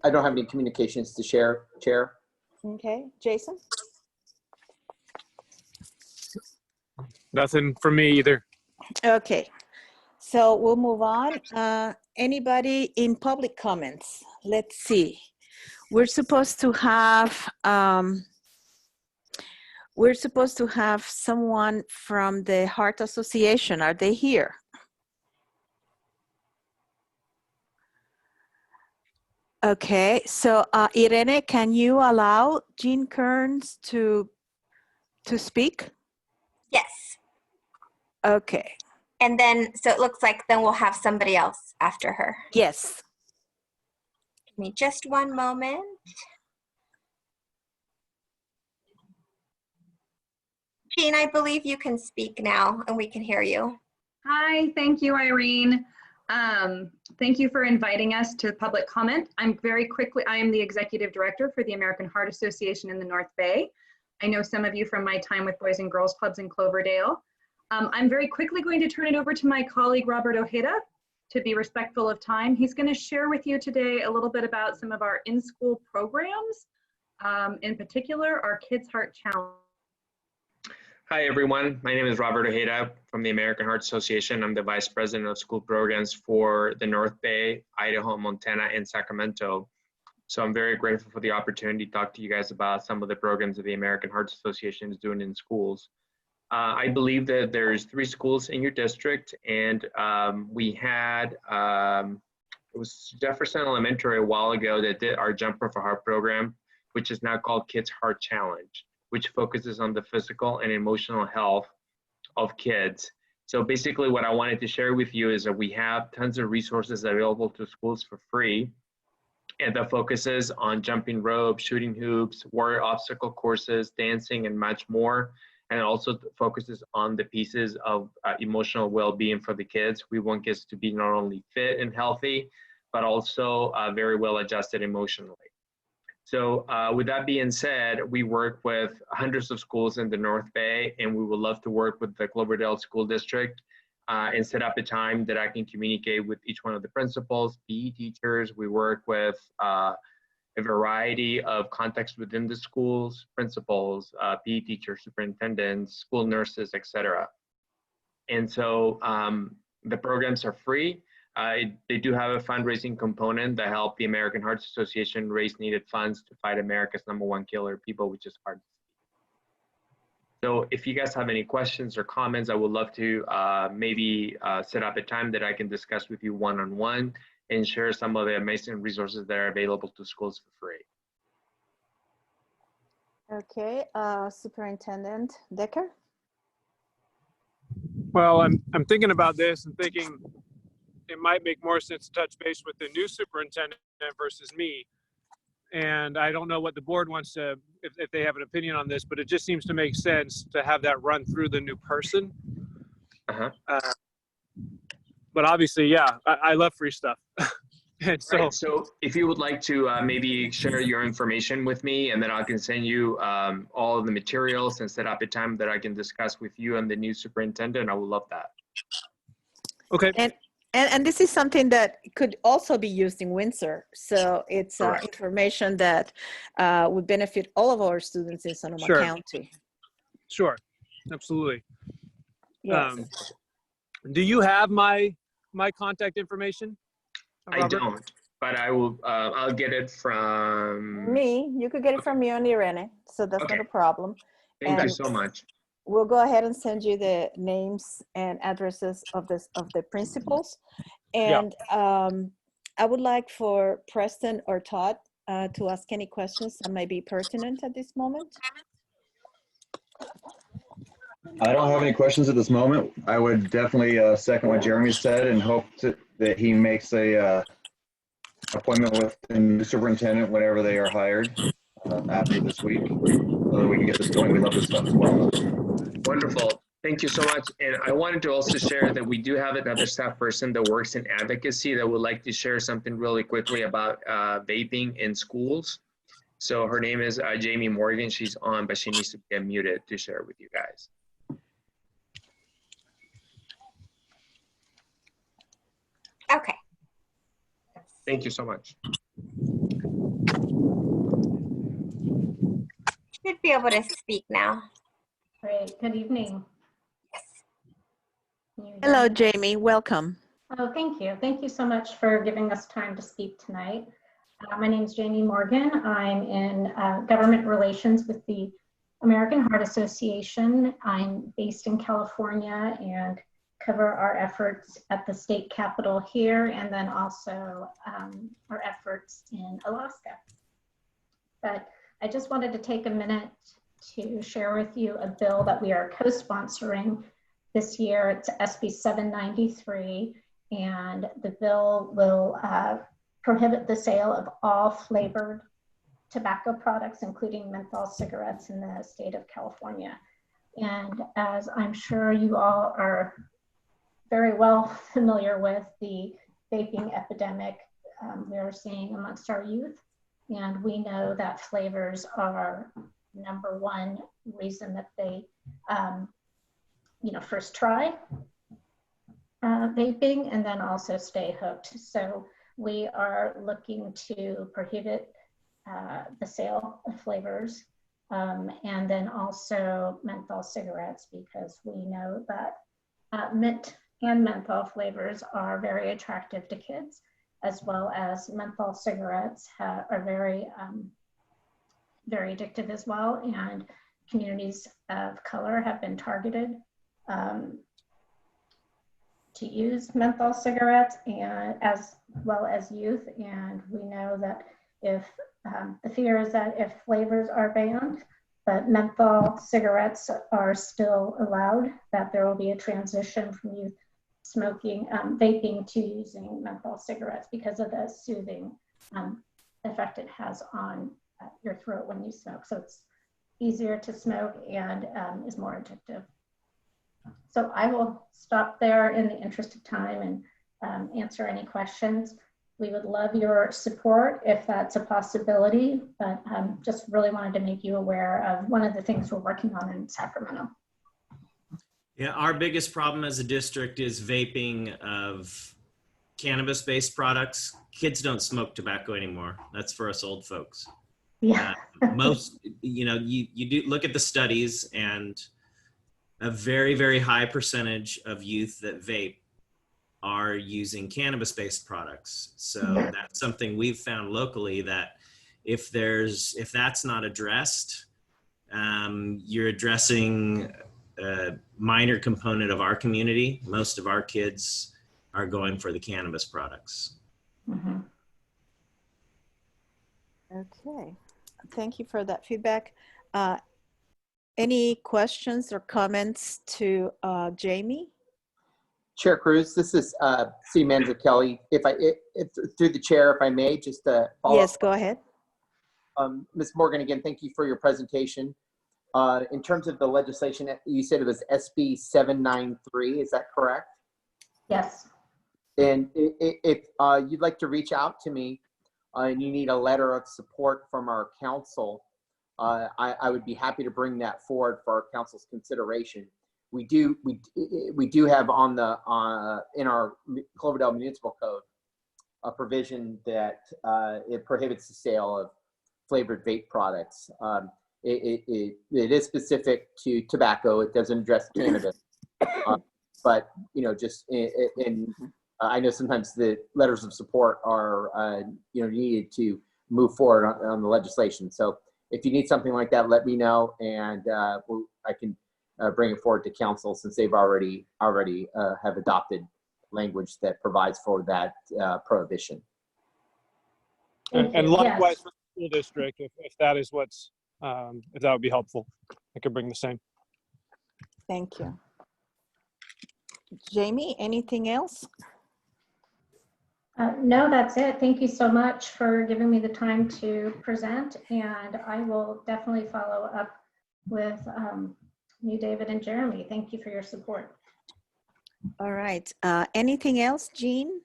I don't have any communications to share, Chair. Okay, Jason? Nothing from me either. Okay, so we'll move on. Anybody in public comments? Let's see. We're supposed to have someone from the Heart Association. Are they here? Okay, so Irene, can you allow Jean Kearns to speak? Yes. Okay. And then, so it looks like then we'll have somebody else after her. Yes. Give me just one moment. Jean, I believe you can speak now and we can hear you. Hi, thank you, Irene. Thank you for inviting us to public comment. I am the Executive Director for the American Heart Association in the North Bay. I know some of you from my time with Boys and Girls Clubs in Cloverdale. I'm very quickly going to turn it over to my colleague, Robert Ojeda, to be respectful of time. He's going to share with you today a little bit about some of our in-school programs, in particular, our Kids Heart Challenge. Hi, everyone. My name is Robert Ojeda from the American Heart Association. I'm the Vice President of School Programs for the North Bay, Idaho, Montana, and Sacramento. So I'm very grateful for the opportunity to talk to you guys about some of the programs that the American Heart Association is doing in schools. I believe that there's 3 schools in your district, and we had, it was Jefferson Elementary a while ago that did our Jumper for Heart program, which is now called Kids Heart Challenge, which focuses on the physical and emotional health of kids. So basically what I wanted to share with you is that we have tons of resources available to schools for free, and that focuses on jumping rope, shooting hoops, warrior obstacle courses, dancing, and much more. And it also focuses on the pieces of emotional well-being for the kids. We want kids to be not only fit and healthy, but also very well adjusted emotionally. So with that being said, we work with hundreds of schools in the North Bay, and we would love to work with the Cloverdale School District and set up a time that I can communicate with each one of the principals, PE teachers. We work with a variety of contexts within the schools, principals, PE teachers, superintendents, school nurses, etc. And so the programs are free. They do have a fundraising component that help the American Heart Association raise needed funds to fight America's #1 killer, people, which is heart disease. So if you guys have any questions or comments, I would love to maybe set up a time that I can discuss with you one-on-one and share some of the amazing resources that are available to schools for free. Okay, Superintendent Decker? Well, I'm thinking about this and thinking it might make more sense to touch base with the new superintendent versus me. And I don't know what the board wants to, if they have an opinion on this, but it just seems to make sense to have that run through the new person. But obviously, yeah, I love free stuff. And so, right, so if you would like to maybe share your information with me, and then I can send you all of the materials and set up a time that I can discuss with you and the new superintendent, I would love that. okay. And this is something that could also be used in Windsor. So it's information that would benefit all of our students in Sonoma County. Sure, absolutely. Yes. Do you have my contact information, Robert? I don't, but I will. I'll get it from me. You could get it from me and Irene, so that's not a problem. Thank you so much. We'll go ahead and send you the names and addresses of the principals. And I would like for Preston or Todd to ask any questions that might be pertinent at this moment. I don't have any questions at this moment. I would definitely second what Jeremy said and hope that he makes a appointment with the new superintendent whenever they are hired after this week, so that we can get this going. We love this stuff as well. Wonderful. Thank you so much. And I wanted to also share that we do have another staff person that works in advocacy that would like to share something really quickly about vaping in schools. So her name is Jamie Morgan. She's on, but she needs to get muted to share with you guys. Okay. Thank you so much. Should be able to speak now. Great. Good evening. Yes. Can you hear Hello, me? Jamie. Welcome. Oh, thank you. Thank you so much for giving us time to speak tonight. My name is Jamie Morgan. I'm in government relations with the American Heart Association. I'm based in California and cover our efforts at the state capitol here, and then also our efforts in Alaska. But I just wanted to take a minute to share with you a bill that we are co-sponsoring this year. It's SB 793, and the bill will prohibit the sale of all flavored tobacco products, including menthol cigarettes, in the state of California. And as I'm sure you all are very well familiar with, the vaping epidemic we are seeing amongst our youth. And we know that flavors are #1 reason that they first try vaping and then also stay hooked. So we are looking to prohibit the sale of flavors and then also menthol cigarettes, because we know that mint and menthol flavors are very attractive to kids, as well as menthol cigarettes are very, very addictive as well. And communities of color have been targeted to use menthol cigarettes, and as well as youth. And we know that if the fear is that if flavors are banned, but menthol cigarettes are still allowed, that there will be a transition from youth smoking, vaping to using menthol cigarettes because of the soothing effect it has on your throat when you smoke. So it's easier to smoke and is more addictive. So I will stop there in the interest of time and answer any questions. We would love your support if that's a possibility, but just really wanted to make you aware of one of the things we're working on in Sacramento. Yeah, our biggest problem as a district is vaping of cannabis-based products. Kids don't smoke tobacco anymore. That's for us old folks. Yeah. Most, you do look at the studies, and a very, very high percentage of youth that vape are using cannabis-based products. So that's something we've found locally, that if that's not addressed, you're addressing a minor component of our community. Most of our kids are going for the cannabis products. Mm-hmm. Okay, thank you for that feedback. Any questions or comments to Jamie? Chair Cruz, this is City Manager Kelly. If through the chair, if I may, just follow Yes, up. go ahead. Ms. Morgan, again, thank you for your presentation. In terms of the legislation, you said it was SB 793, is that correct? Yes. And if you'd like to reach out to me and you need a letter of support from our council, I would be happy to bring that forward for our council's consideration. We do have on the in our Cloverdale Municipal Code a provision that it prohibits the sale of flavored vape products. It is specific to tobacco. It doesn't address cannabis, but just I know sometimes the letters of support are needed to move forward on the legislation. So if you need something like that, let me know, and I can bring it forward to council, since they've already have adopted language that provides for that prohibition. And likewise for the school district, if that is what's, if that would be helpful, I could bring the same. Thank you. Jamie, anything else? No, that's it. Thank you so much for giving me the time to present, and I will definitely follow up with you, David and Jeremy. Thank you for your support. All right. Anything else, Jean,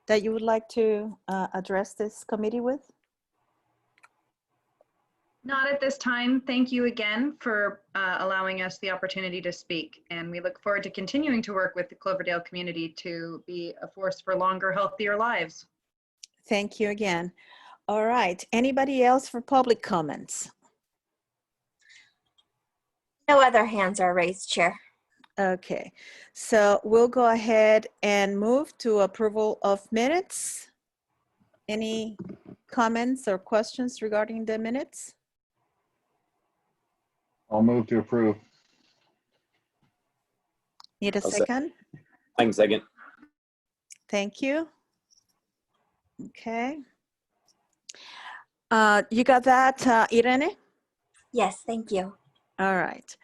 that you would like to address this committee with? Not at this time. Thank you again for allowing us the opportunity to speak. And we look forward to continuing to work with the Cloverdale community to be a force for longer, healthier lives. Thank you again. All right. Anybody else for public comments? No other hands are raised, Chair. Okay, so we'll go ahead and move to approval of minutes. Any comments or questions regarding the minutes? I'll move to approve. Need a I'll second? I can second. Thank you. Okay. You got that, Irene? Yes, thank you. All right.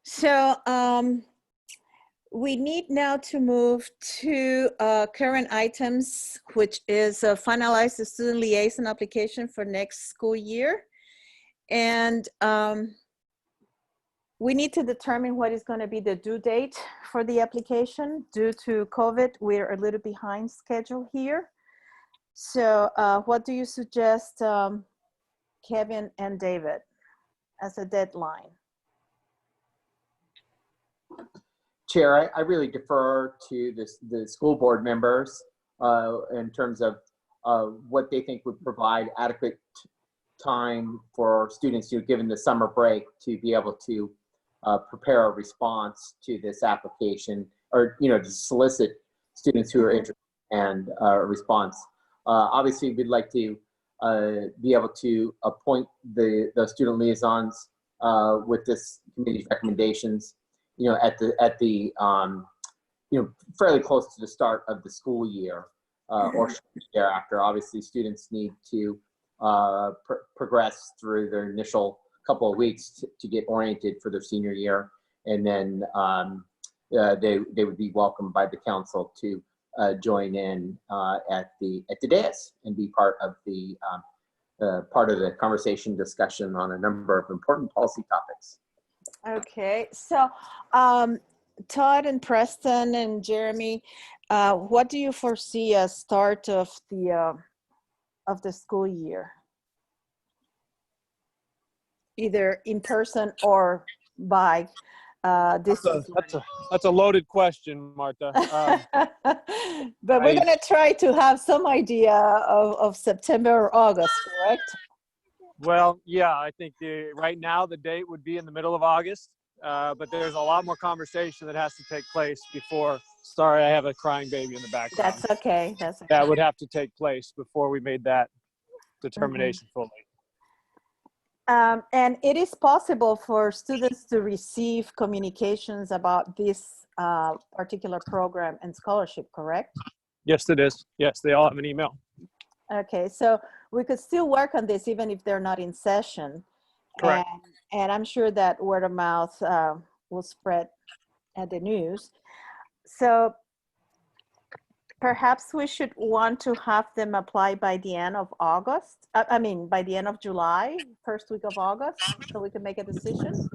So we need now to move to current items, which is finalize the student liaison application for next school year. And we need to determine what is going to be the due date for the application. Due to COVID, we're a little behind schedule here. So what do you suggest, Kevin and David, as a deadline? Chair, I really defer to the school board members in terms of what they think would provide adequate time for students, given the summer break, to be able to prepare a response to this application, or to solicit students who are interested and a response. Obviously, we'd like to be able to appoint the student liaisons with this committee's recommendations, at the fairly close to the start of the school year, or thereafter. Obviously, students need to progress through their initial couple of weeks to get oriented for their senior year, and then they would be welcomed by the council to join in at the dais and be part of the conversation discussion on a number of important policy topics. Okay, so Todd and Preston and Jeremy, what do you foresee as start of the school year? Either in person or by distance. That's a loaded question, Martha. But we're going to try to have some idea of September or August, correct? Well, yeah, I think right now the date would be in the middle of August, but there's a lot more conversation that has to take place before. Sorry, I have a crying baby in the background. That's okay. That's okay. That would have to take place before we made that determination fully. And it is possible for students to receive communications about this particular program and scholarship, correct? Yes, it is. Yes, they all have an email. Okay, so we could still work on this even if they're not in session. Correct. And I'm sure that word of mouth will spread at the news. So perhaps we should want to have them apply by the end of August. By the end of July, first week of August, so we can make a decision.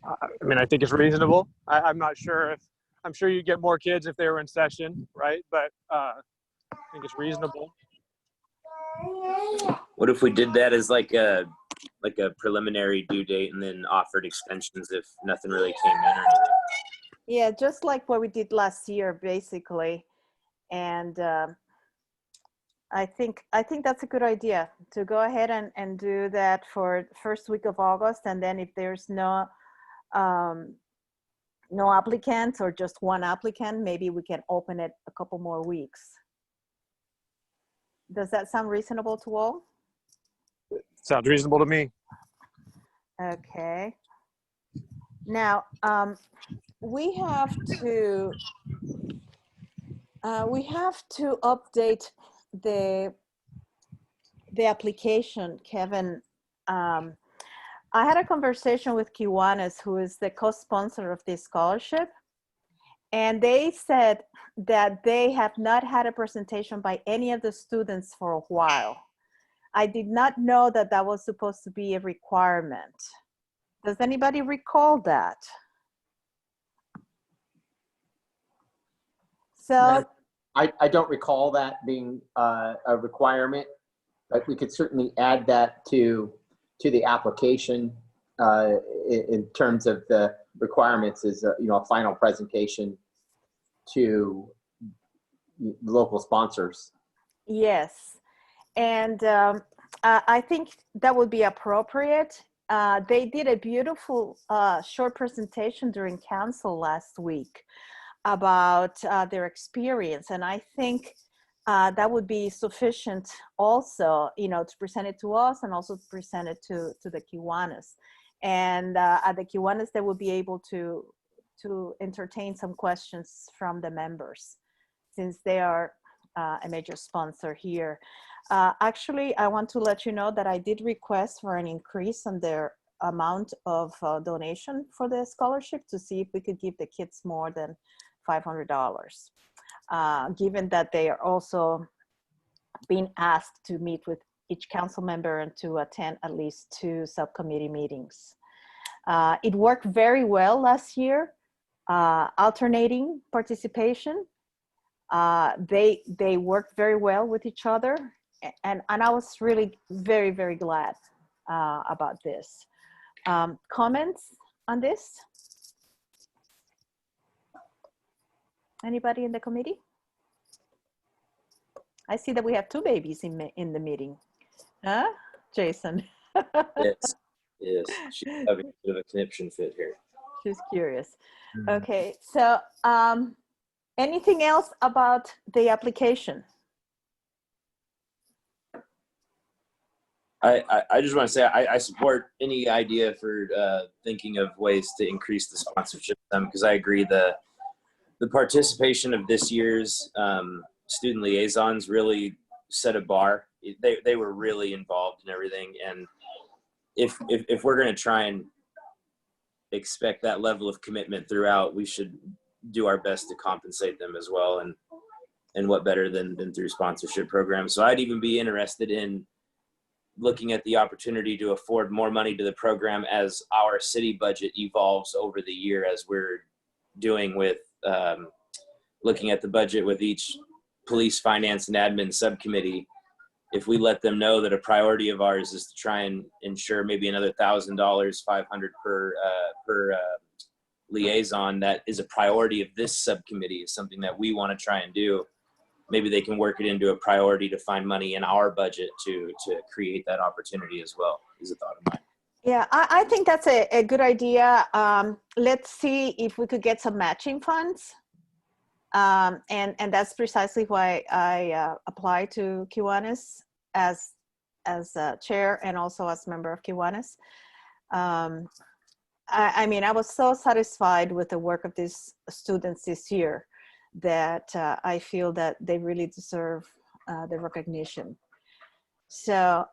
I think it's reasonable. I'm not sure I'm sure you'd get more kids if they were in session, right? But I think it's reasonable. What if we did that as like a preliminary due date and then offered extensions if nothing really came in or anything? Yeah, just like what we did last year, basically. And I think that's a good idea to go ahead and do that for first week of August. And then if there's no applicants or just one applicant, maybe we can open it a couple more weeks. Does that sound reasonable to all? Sounds reasonable to me. Okay. Now, we have to update the application, Kevin. I had a conversation with Kiwanis, who is the co-sponsor of this scholarship, and they said that they have not had a presentation by any of the students for a while. I did not know that that was supposed to be a requirement. Does anybody recall that? So I don't recall that being a requirement, but we could certainly add that to the application in terms of the requirements is a final presentation to local sponsors. yes, and I think that would be appropriate. they did a beautiful short presentation during council last week about their experience. And I think that would be sufficient also, to present it to us and also to present it to the Kiwanis. And at the Kiwanis, they will be able to entertain some questions from the members, since they are a major sponsor here. Actually, I want to let you know that I did request for an increase on their amount of donation for the scholarship to see if we could give the kids more than $500, given that they are also being asked to meet with each council member and to attend at least 2 subcommittee meetings. It worked very well last year, alternating participation. They worked very well with each other, and I was really very, very glad about this. Comments on this? Anybody in the committee? I see that we have 2 babies in the meeting. Huh, Jason? Yes, she's having a bit of a conniption fit here. She's curious. Okay, so anything else about the application? I just want to say I support any idea for thinking of ways to increase the sponsorship of them, because I agree the participation of this year's student liaisons really set a bar. They were really involved in everything, and if we're going to try and expect that level of commitment throughout, we should do our best to compensate them as well, and what better than through sponsorship programs. So I'd even be interested in looking at the opportunity to afford more money to the program as our city budget evolves over the year, as we're doing with looking at the budget with each police, finance, and admin subcommittee. If we let them know that a priority of ours is to try and ensure maybe another $1,000, $500 per liaison, that is a priority of this subcommittee, is something that we want to try and do. Maybe they can work it into a priority to find money in our budget to create that opportunity as well, is a thought of mine. Yeah, I think that's a good idea. Let's see if we could get some matching funds. And that's precisely why I applied to Kiwanis as chair and also as member of Kiwanis. I mean, I was so satisfied with the work of these students this year that I feel that they really deserve the recognition. So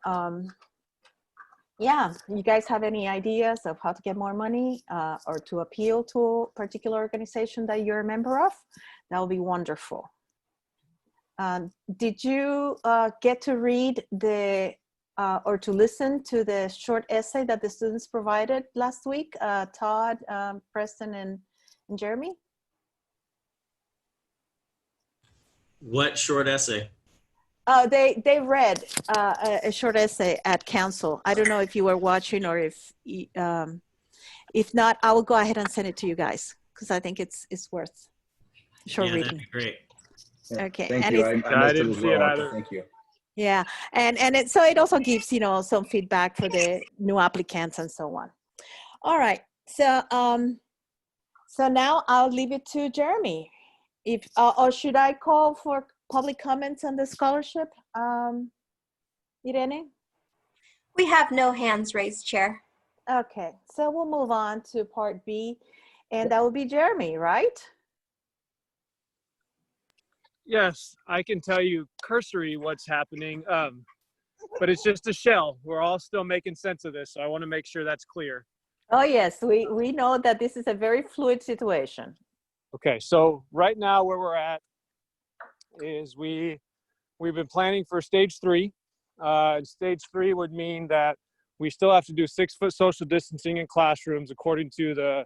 yeah, you guys have any ideas of how to get more money or to appeal to a particular organization that you're a member of? That would be wonderful. Did you get to read or to listen to the short essay that the students provided last week? Todd, Preston, and Jeremy? What short essay? They read a short essay at council. I don't know if you were watching or if not, I will go ahead and send it to you guys because I think it's worth short reading. That'd be great. Okay. Thank and you. I missed didn't it as see it well. either. Thank you. Yeah, and so it also gives some feedback for the new applicants and so on. All right. So so now I'll leave it to Jeremy. If or should I call for public comments on the scholarship, Irene? We have no hands raised, Chair. Okay, so we'll move on to part B, and that will be Jeremy, right? Yes, I can tell you cursory what's happening, but it's just a shell. We're all still making sense of this, so I want to make sure that's clear. Oh yes, we know that this is a very fluid situation. Okay, so right now where we're at is we've been planning for stage 3. Stage 3 would mean that we still have to do 6-foot social distancing in classrooms according to the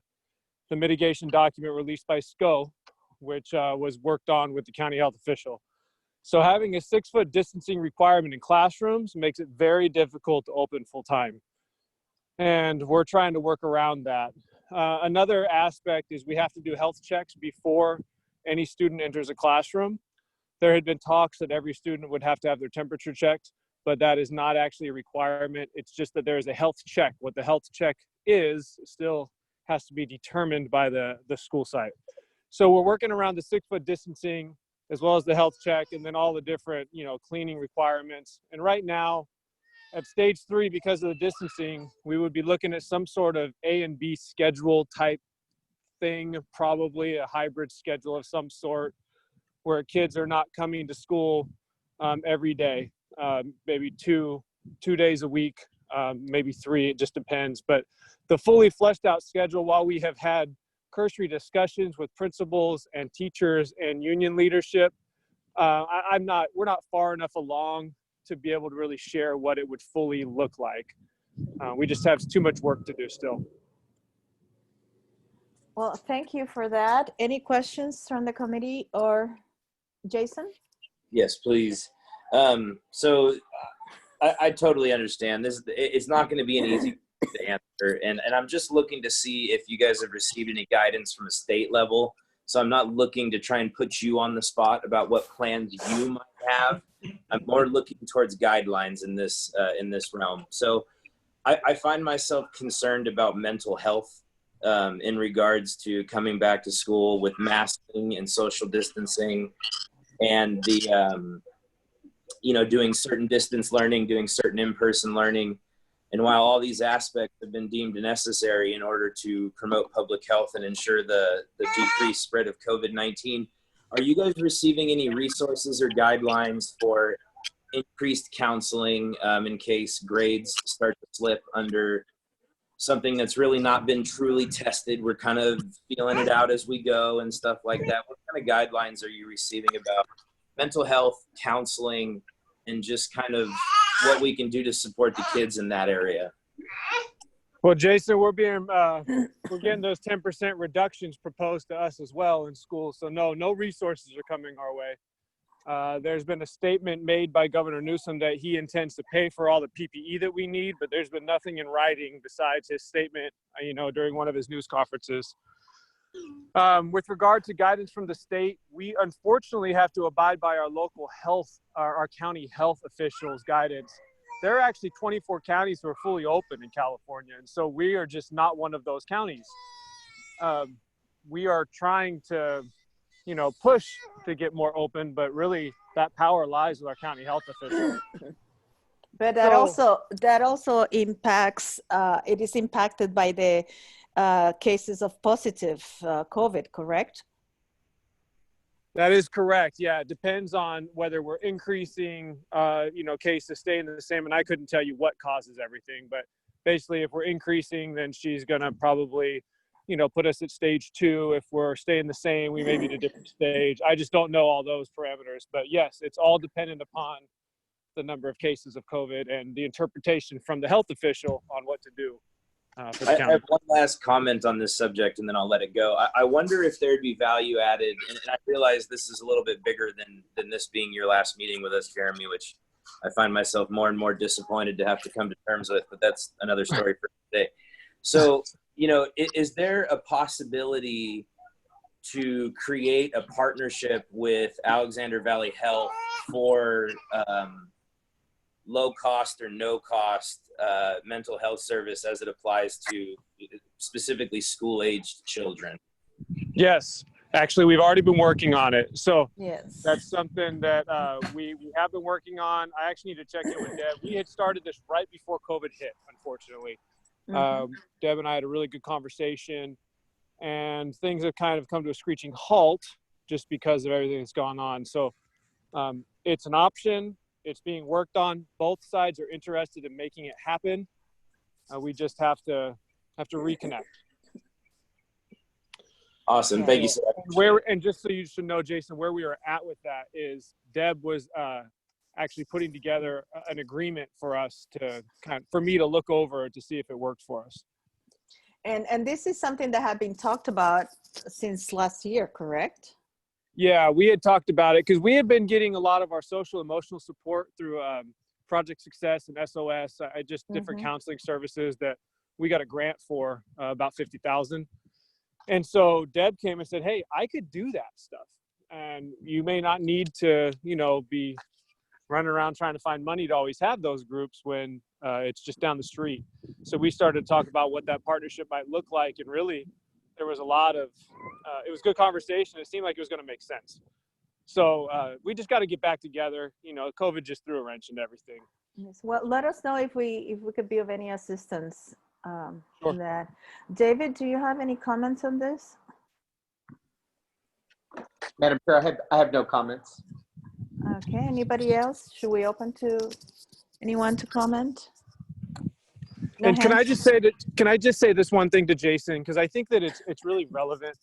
mitigation document released by SCO, which was worked on with the county health official. So having a 6-foot distancing requirement in classrooms makes it very difficult to open full time. And we're trying to work around that. Another aspect is we have to do health checks before any student enters a classroom. There had been talks that every student would have to have their temperature checked. but that is not actually a requirement. It's just that there is a health check. What the health check is still has to be determined by the school site. So we're working around the 6-foot distancing as well as the health check, and then all the different, cleaning requirements. And right now at stage 3, because of the distancing, we would be looking at some sort of A and B schedule type thing, probably a hybrid schedule of some sort, where kids are not coming to school every day, maybe two days a week, maybe 3, it just depends. But the fully fleshed out schedule, while we have had cursory discussions with principals and teachers and union leadership, we're not far enough along to be able to really share what it would fully look like. We just have too much work to do still. Well, thank you for that. Any questions from the committee or Jason? Yes, please. So I totally understand this. It's not going to be an easy to answer. And I'm just looking to see if you guys have received any guidance from a state level. So I'm not looking to try and put you on the spot about what plans you might have. I'm more looking towards guidelines in this realm. So I find myself concerned about mental health in regards to coming back to school with masking and social distancing, and the doing certain distance learning, doing certain in-person learning. And while all these aspects have been deemed necessary in order to promote public health and ensure the decreased spread of COVID-19, are you guys receiving any resources or guidelines for increased counseling in case grades start to slip under something that's really not been truly tested? We're kind of feeling it out as we go and stuff like that. What kind of guidelines are you receiving about mental health, counseling, and just kind of what we can do to support the kids in that area? Well, Jason, we're getting those 10% reductions proposed to us as well in schools. So no resources are coming our way. There's been a statement made by Governor Newsom that he intends to pay for all the PPE that we need, but there's been nothing in writing besides his statement, during one of his news conferences. With regard to guidance from the state, we unfortunately have to abide by our local health, our county health officials' guidance. There are actually 24 counties who are fully open in California, and so we are just not one of those counties. We are trying to, push to get more open, but really that power lies with our county health officials. But that also impacts, it is impacted by the cases of positive COVID, correct? That is correct. Yeah, it depends on whether we're increasing, cases, staying the same. And I couldn't tell you what causes everything, but basically if we're increasing, then she's going to probably, put us at stage 2. If we're staying the same, we may be at a different stage. I just don't know all those parameters, but yes, it's all dependent upon the number of cases of COVID and the interpretation from the health official on what to do. I have one last comment on this subject, and then I'll let it go. I wonder if there'd be value added, and I realize this is a little bit bigger than this being your last meeting with us, Jeremy, which I find myself more and more disappointed to have to come to terms with, but that's another story for today. So, is there a possibility to create a partnership with Alexander Valley Health for low cost or no cost mental health service as it applies to specifically school-aged children? Yes, actually, we've already been working on it. So yes, that's something that we have been working on. I actually need to check in with Deb. We had started this right before COVID hit, unfortunately. Deb and I had a really good conversation, and things have kind of come to a screeching halt just because of everything that's gone on. So it's an option. It's being worked on. Both sides are interested in making it happen. We just have to reconnect. Awesome. Thank you so much. And just so you should know, Jason, where we are at with that is Deb was actually putting together an agreement for us to for me to look over to see if it worked for us. And this is something that had been talked about since last year, correct? Yeah, we had talked about it because we had been getting a lot of our social emotional support through Project Success and SOS, different counseling services that we got a grant for, about $50,000. And so Deb came and said, hey, I could do that stuff. And you may not need to, be running around trying to find money to always have those groups when it's just down the street. So we started to talk about what that partnership might look like, and really there was a lot of, it was good conversation. It seemed like it was going to make sense. So we just got to get back together. You know, COVID just threw a wrench into everything. Yes. Well, let us know if we could be of any assistance Sure. in that. David, do you have any comments on this? Madam Chair, I have no comments. Okay, anybody else? Should we open to anyone to comment? No And can I hands? just say that? Can I just say this one thing to Jason, because I think that it's really relevant.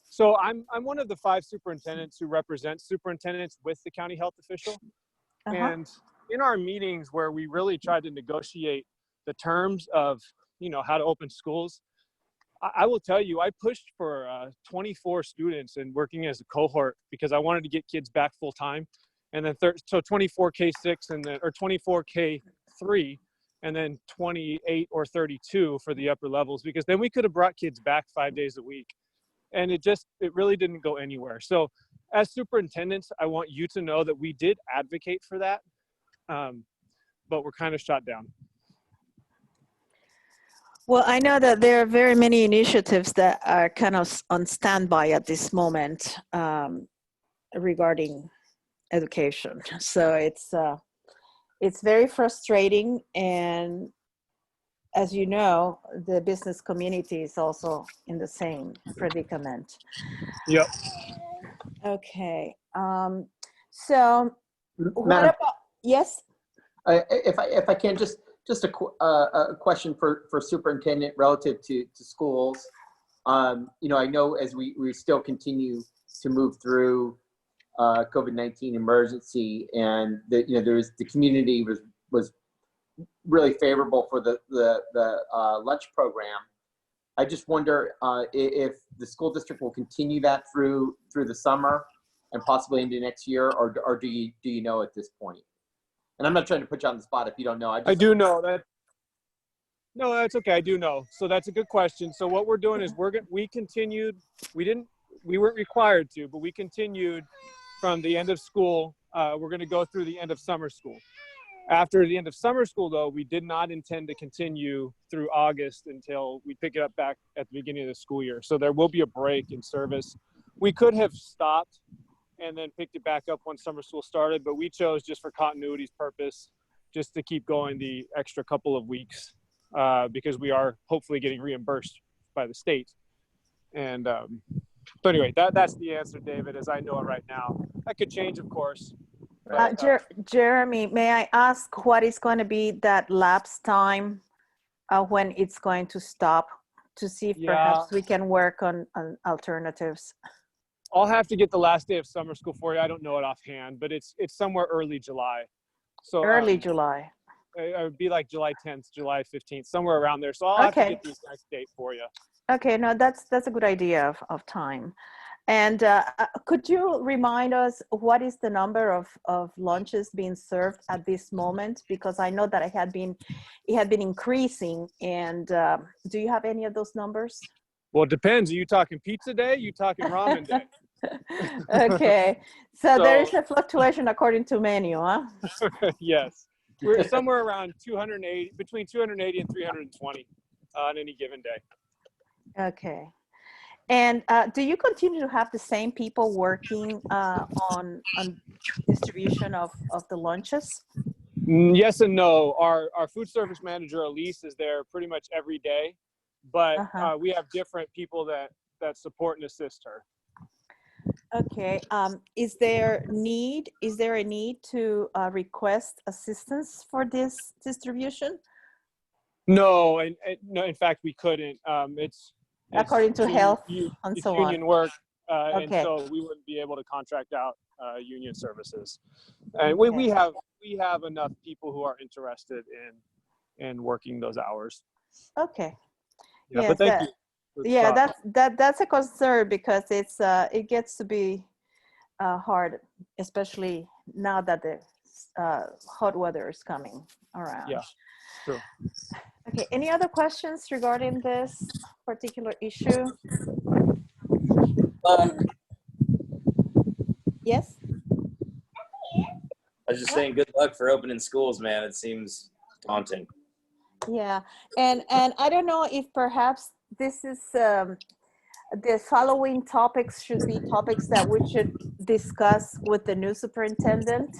So I'm one of the 5 superintendents who represent superintendents with the county health official, and in our meetings where we really tried to negotiate the terms of, you know, how to open schools, I will tell you, I pushed for 24 students and working as a cohort because I wanted to get kids back full time, and then so 24 K6 and then or 24 K3, and then 28 or 32 for the upper levels, because then we could have brought kids back 5 days a week, and it really didn't go anywhere. So as superintendents, I want you to know that we did advocate for that, but we're kind of shot down. Well, I know that there are very many initiatives that are kind of on standby at this moment regarding education. So it's very frustrating, and as you know, the business community is also in the same predicament. Yep. Okay. So what Madam, about, yes? if I can, just a question for superintendent relative to schools. You know, I know as we still continue to move through COVID-19 emergency, and the community was really favorable for the lunch program. I just wonder if the school district will continue that through the summer and possibly into next year, or do you know at this point? And I'm not trying to put you on the spot if you don't know. I do know that. No, that's okay. I do know. So that's a good question. So what we're doing is we continued. We weren't required to, but we continued from the end of school. We're going to go through the end of summer school. After the end of summer school, though, we did not intend to continue through August until we pick it up back at the beginning of the school year. So there will be a break in service. We could have stopped and then picked it back up when summer school started, but we chose, just for continuity's purpose, just to keep going the extra couple of weeks because we are hopefully getting reimbursed by the state. And so anyway, that's the answer, David, as I know it right now. That could change, of course. But, Jeremy, may I ask what is going to be that lapse time when it's going to stop, to see if perhaps we can work on alternatives? I'll have to get the last day of summer school for you. I don't know it offhand, but it's somewhere early July. So early July. It would be like July 10th, July 15th, somewhere around there. So I'll have to get the exact date for you. Okay, no, that's a good idea of time. And could you remind us what is the number of lunches being served at this moment? Because I know that it had been increasing. And do you have any of those numbers? Well, it depends. Are you talking pizza day? Are you talking ramen day? Okay, so there is a fluctuation according to menu, huh? Yes, we're somewhere around 280, between 280 and 320 on any given day. Okay. And do you continue to have the same people working on distribution of the lunches? Yes and no. Our food service manager, Elise, is there pretty much every day, but we have different people that support and assist her. Okay. Is there a need to request assistance for this distribution? No, and no. In fact, we couldn't. It's according to health and so on. It's union work, Okay. and so we wouldn't be able to contract out union services. And we have enough people who are interested in working those hours. Okay. Yeah, yes, but thank you. Yeah, that's a concern, because it gets to be hard, especially now that the hot weather is coming around. Yeah, true. Okay, any other questions regarding this particular issue? Yes? I was just saying, good luck for opening schools, man. It seems daunting. Yeah, and I don't know if perhaps this is the following topics should be topics that we should discuss with the new superintendent,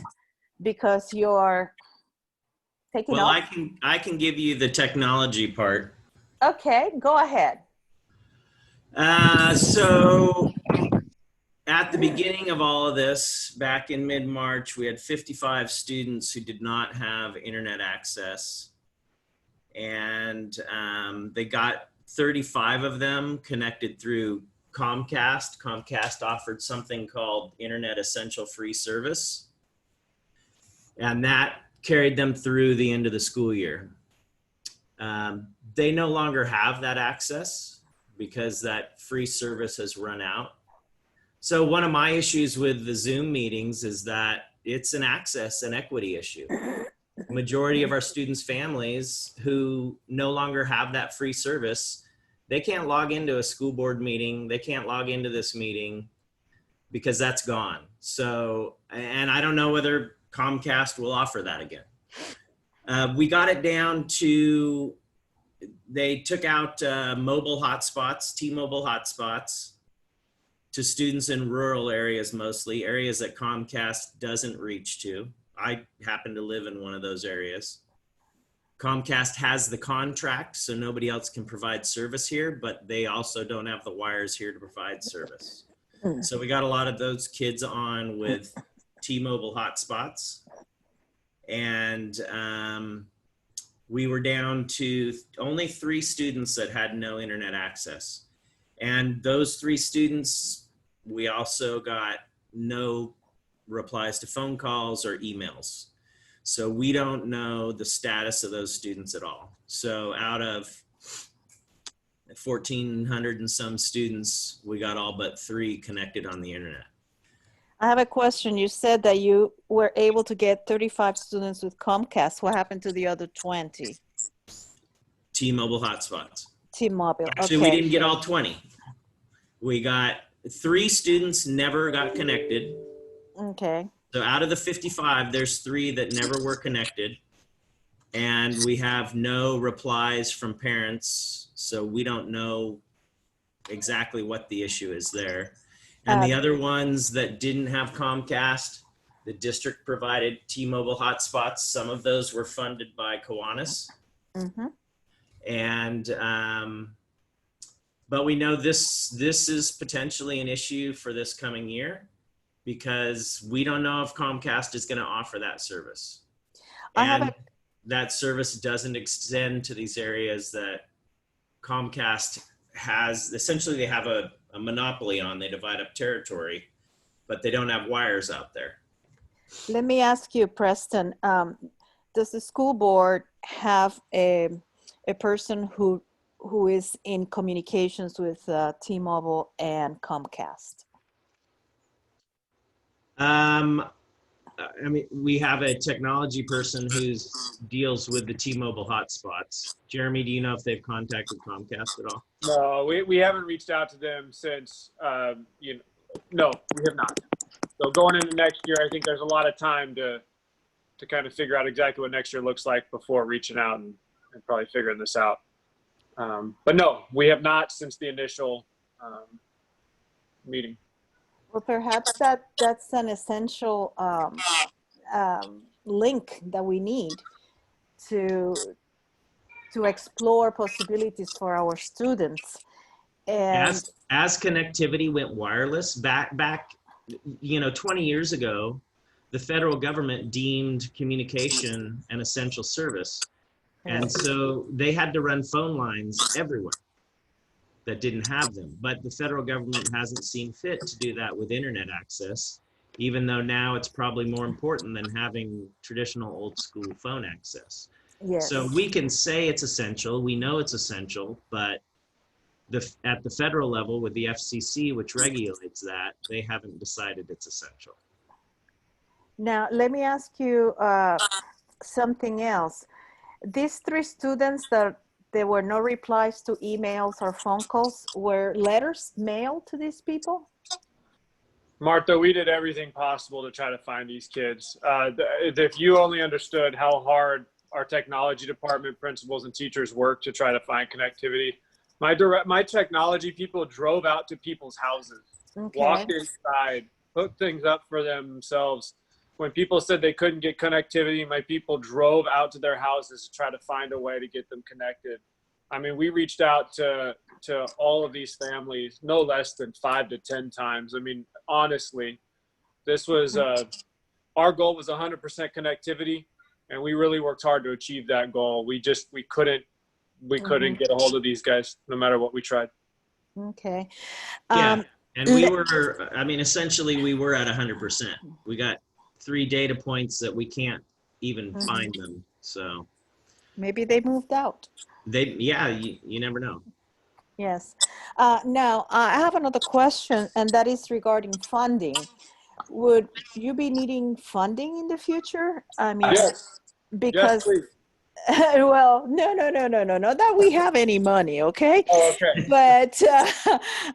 because you're taking Well, off. I can give you the technology part. Okay, go ahead. So at the beginning of all of this, back in mid-March, we had 55 students who did not have internet access. And they got 35 of them connected through Comcast. Comcast offered something called Internet Essential Free Service. And that carried them through the end of the school year. They no longer have that access because that free service has run out. So one of my issues with the Zoom meetings is that it's an access and equity issue. The majority of our students' families who no longer have that free service, they can't log into a school board meeting. They can't log into this meeting because that's gone. So, and I don't know whether Comcast will offer that again. We got it down to, they took out mobile hotspots, T-Mobile hotspots, to students in rural areas, mostly areas that Comcast doesn't reach to. I happen to live in one of those areas. Comcast has the contract, so nobody else can provide service here, but they also don't have the wires here to provide service. So we got a lot of those kids on with T-Mobile hotspots. And we were down to only 3 students that had no internet access. And those 3 students, we also got no replies to phone calls or emails. So we don't know the status of those students at all. So out of 1,400 and some students, we got all but 3 connected on the internet. I have a question. You said that you were able to get 35 students with Comcast. What happened to the other 20? T-Mobile hotspots. T-Mobile, Actually, okay. we didn't get all 20. We got 3 students never got connected. Okay. So out of the 55, there's 3 that never were connected. And we have no replies from parents. So we don't know exactly what the issue is there. And the other ones that didn't have Comcast, the district provided T-Mobile hotspots. Some of those were funded by Kiwanis. Mm-hmm. And, but we know this is potentially an issue for this coming year, because we don't know if Comcast is going to offer that service. And that service doesn't extend to these areas that Comcast has. Essentially, they have a monopoly on. They divide up territory, but they don't have wires out there. Let me ask you, Preston, does the school board have a person who is in communications with T-Mobile and Comcast? I mean, we have a technology person who deals with the T-Mobile hotspots. Jeremy, do you know if they've contacted Comcast at all? No, we haven't reached out to them since, no, we have not. So going into next year, I think there's a lot of time to kind of figure out exactly what next year looks like before reaching out and probably figuring this out. But no, we have not since the initial meeting. Well, perhaps that's an essential link that we need to explore possibilities for our students. And as connectivity went wireless back 20 years ago, the federal government deemed communication an essential service. And so they had to run phone lines everywhere that didn't have them. But the federal government hasn't seen fit to do that with internet access, even though now it's probably more important than having traditional old school phone access. yes. So we can say it's essential, we know it's essential, but at the federal level with the FCC, which regulates that, they haven't decided it's essential. Now, let me ask you something else. These 3 students that there were no replies to emails or phone calls, were letters mailed to these people? Martha, we did everything possible to try to find these kids. If you only understood how hard our technology department principals and teachers work to try to find connectivity. My technology people drove out to people's houses, walked inside, hooked things up for themselves. When people said they couldn't get connectivity, my people drove out to their houses to try to find a way to get them connected. I mean, we reached out to all of these families no less than 5 to 10 times. I mean, honestly, this was our goal was 100% connectivity, and we really worked hard to achieve that goal. We couldn't get a hold of these guys no matter what we tried. Okay. Yeah, and we were, I mean, essentially we were at 100%. We got 3 data points that we can't even find them. So maybe they moved out. Yeah, you never know. Yes. Now, I have another question, and that is regarding funding. Would you be needing funding in the future? I mean, yes. because, Yes, well, no, not that we have any money, okay? Oh, okay. But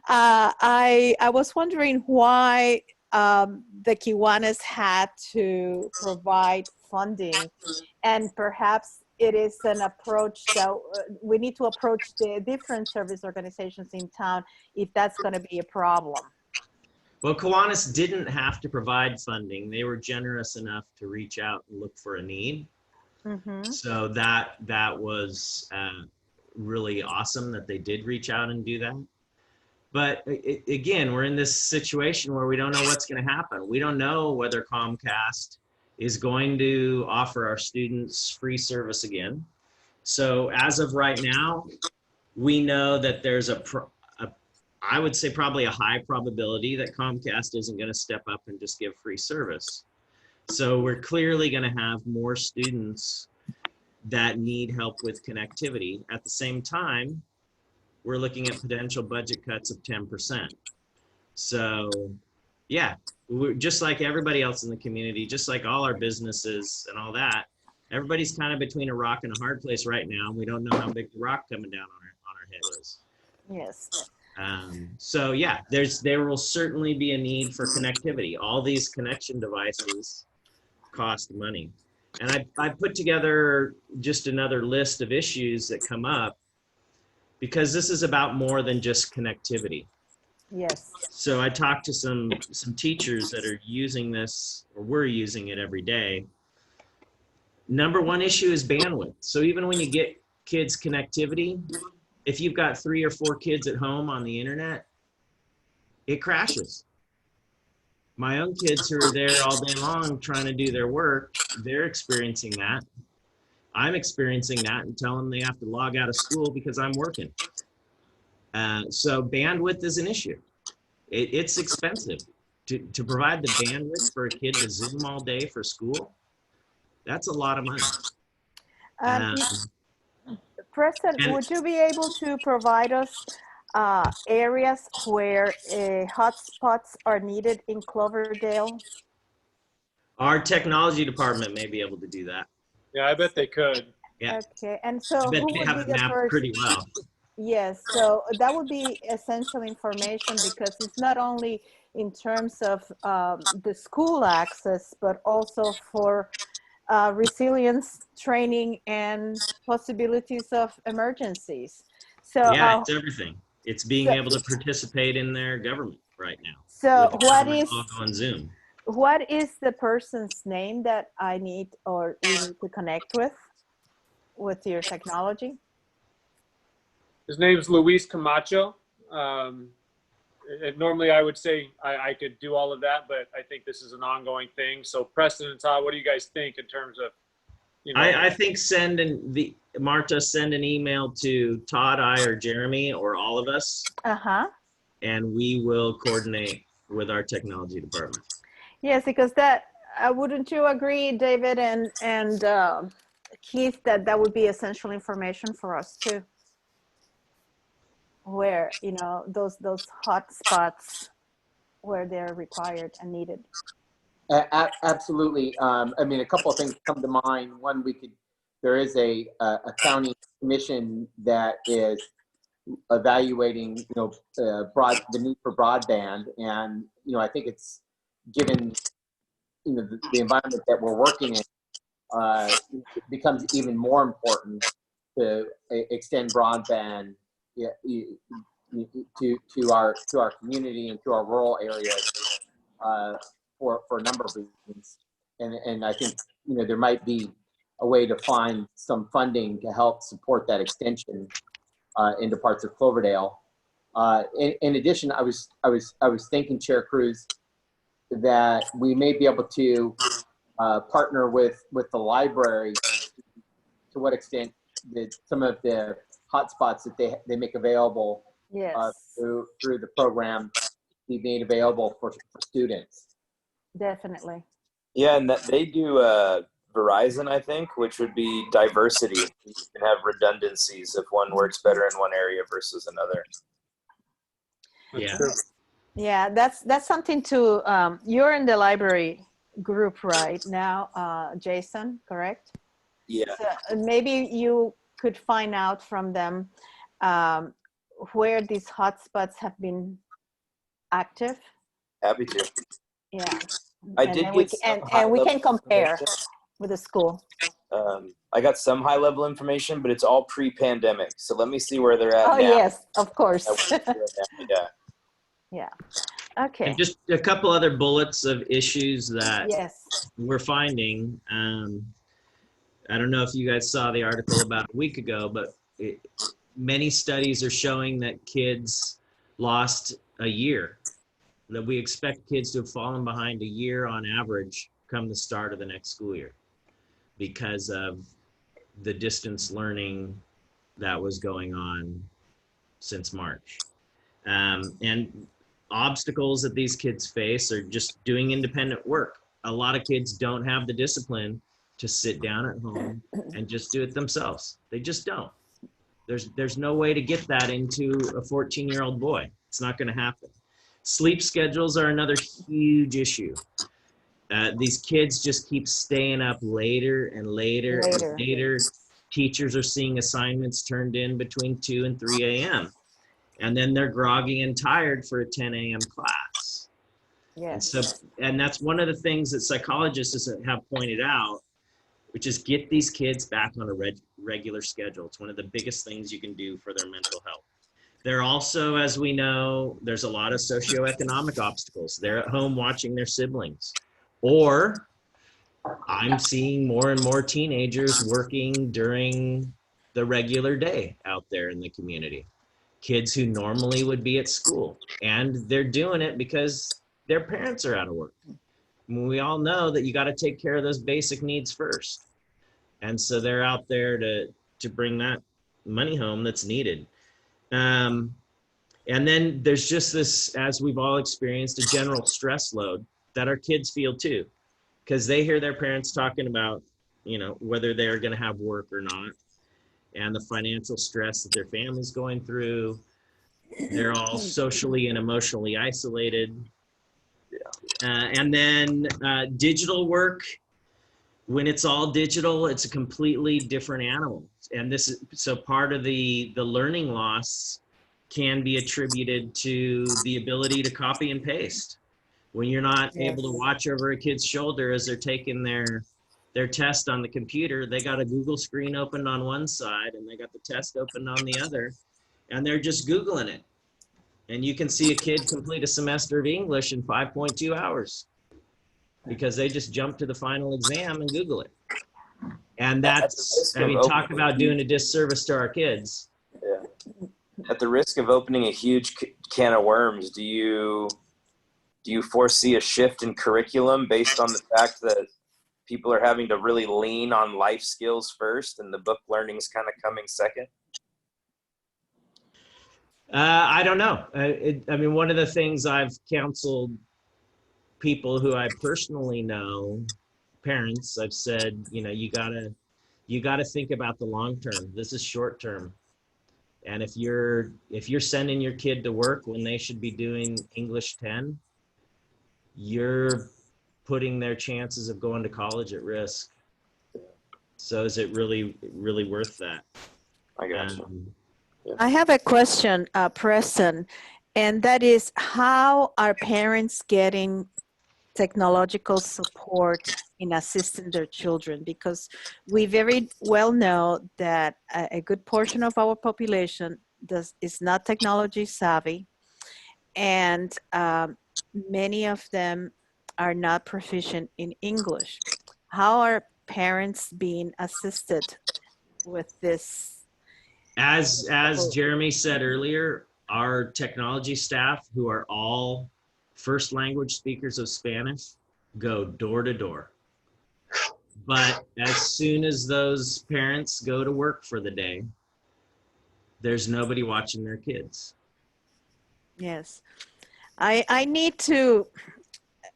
I was wondering why the Kiwanis had to provide funding, and perhaps it is an approach that we need to approach the different service organizations in town if that's going to be a problem. Well, Kiwanis didn't have to provide funding. They were generous enough to reach out and look for a need. So that was really awesome that they did reach out and do that. But again, we're in this situation where we don't know what's going to happen. We don't know whether Comcast is going to offer our students free service again. So as of right now, we know that there's I would say probably a high probability that Comcast isn't going to step up and just give free service. So we're clearly going to have more students that need help with connectivity. At the same time, we're looking at potential budget cuts of 10%. So yeah, we're just like everybody else in the community, just like all our businesses and all that, everybody's kind of between a rock and a hard place right now. We don't know how big the rock coming down on our head is. Yes. So yeah, there will certainly be a need for connectivity. All these connection devices cost money. And I put together just another list of issues that come up because this is about more than just connectivity. Yes. So I talked to some teachers that are using this, or we're using it every day. Number one issue is bandwidth. So even when you get kids connectivity, if you've got 3 or 4 kids at home on the internet, it crashes. My own kids who are there all day long trying to do their work, they're experiencing that. I'm experiencing that and tell them they have to log out of school because I'm working. So bandwidth is an issue. It's expensive to provide the bandwidth for a kid to Zoom all day for school. That's a lot of money. Preston, would you be able to provide us areas where hotspots are needed in Cloverdale? Our technology department may be able to do that. Yeah, I bet they could. Yeah. Okay, and so who would have be it the mapped person? pretty well. Yes, so that would be essential information because it's not only in terms of the school access, but also for resilience training and possibilities of emergencies. So yeah, it's everything. It's being able to participate in their government right now. So what is on Zoom? What is the person's name that I need or we need to connect with your technology? His name's Luis Camacho. Normally I would say I could do all of that, but I think this is an ongoing thing. So Preston and Todd, what do you guys think in terms of, you know? I think Marta, send an email to Todd, I, or Jeremy, or all of us. And we will coordinate with our technology department. Yes, because that, wouldn't you agree, David and Keith, that would be essential information for us too? Where, you know, those hot spots where they're required and needed. Absolutely. I mean, a couple of things come to mind. One, there is a county commission that is evaluating, the need for broadband. And, I think it's given, the environment that we're working in, it becomes even more important to extend broadband to our community and to our rural areas for a number of reasons. And I think, there might be a way to find some funding to help support that extension into parts of Cloverdale. In addition, I was thinking, Chair Cruz, that we may be able to partner with the library to what extent that some of the hotspots that they make available Yes, through the program be made available for students. definitely. Yeah, and that they do Verizon, I think, which would be diversity. You can have redundancies if one works better in one area versus another. Yeah. Yeah, that's something to, you're in the library group right now, Jason, correct? Yeah. So maybe you could find out from them where these hotspots have been active. Happy to. Yeah. I And did then get some and we high-level can compare information. with the school. I got some high level information, but it's all pre-pandemic. So let me see where they're at Oh, now. yes, of course. Yeah. Yeah. Okay. And just a couple other bullets of issues that Yes. we're finding. I don't know if you guys saw the article about a week ago, but many studies are showing that kids lost a year, that we expect kids to have fallen behind a year on average come the start of the next school year because of the distance learning that was going on since March. And obstacles that these kids face are just doing independent work. A lot of kids don't have the discipline to sit down at home and just do it themselves. They just don't. There's no way to get that into a 14-year-old boy. It's not going to happen. Sleep schedules are another huge issue. These kids just keep staying up later and later and later. Teachers are seeing assignments turned in between 2 and 3 a.m. And then they're groggy and tired for a 10 a.m. class. Yes. And that's one of the things that psychologists have pointed out, which is get these kids back on a regular schedule. It's one of the biggest things you can do for their mental health. They're also, as we know, there's a lot of socioeconomic obstacles. They're at home watching their siblings. Or I'm seeing more and more teenagers working during the regular day out there in the community. Kids who normally would be at school. And they're doing it because their parents are out of work. We all know that you got to take care of those basic needs first. And so they're out there to bring that money home that's needed. And then there's just this, as we've all experienced, a general stress load that our kids feel too, because they hear their parents talking about, whether they're going to have work or not, and the financial stress that their family's going through. They're all socially and emotionally isolated. And then digital work, when it's all digital, it's a completely different animal. And so part of the learning loss can be attributed to the ability to copy and paste. When you're not able to watch over a kid's shoulder as they're taking their test on the computer, they got a Google screen opened on one side and they got the test opened on the other, and they're just Googling it. And you can see a kid complete a semester of English in 5.2 hours because they just jump to the final exam and Google it. And that's, talk about doing a disservice to our kids. Yeah. At the risk of opening a huge can of worms, do you foresee a shift in curriculum based on the fact that people are having to really lean on life skills first and the book learning is kind of coming second? I don't know. One of the things I've counseled people who I personally know, parents, I've said, you gotta think about the long term. This is short term. And if you're sending your kid to work when they should be doing English 10, you're putting their chances of going to college at risk. So is it really, really worth that? I got you. I have a question, Preston, and that is, how are parents getting technological support in assisting their children? Because we very well know that a good portion of our population is not technology savvy, and many of them are not proficient in English. How are parents being assisted with this? As Jeremy said earlier, our technology staff, who are all first language speakers of Spanish, go door to door. But as soon as those parents go to work for the day, there's nobody watching their kids. Yes, I need to.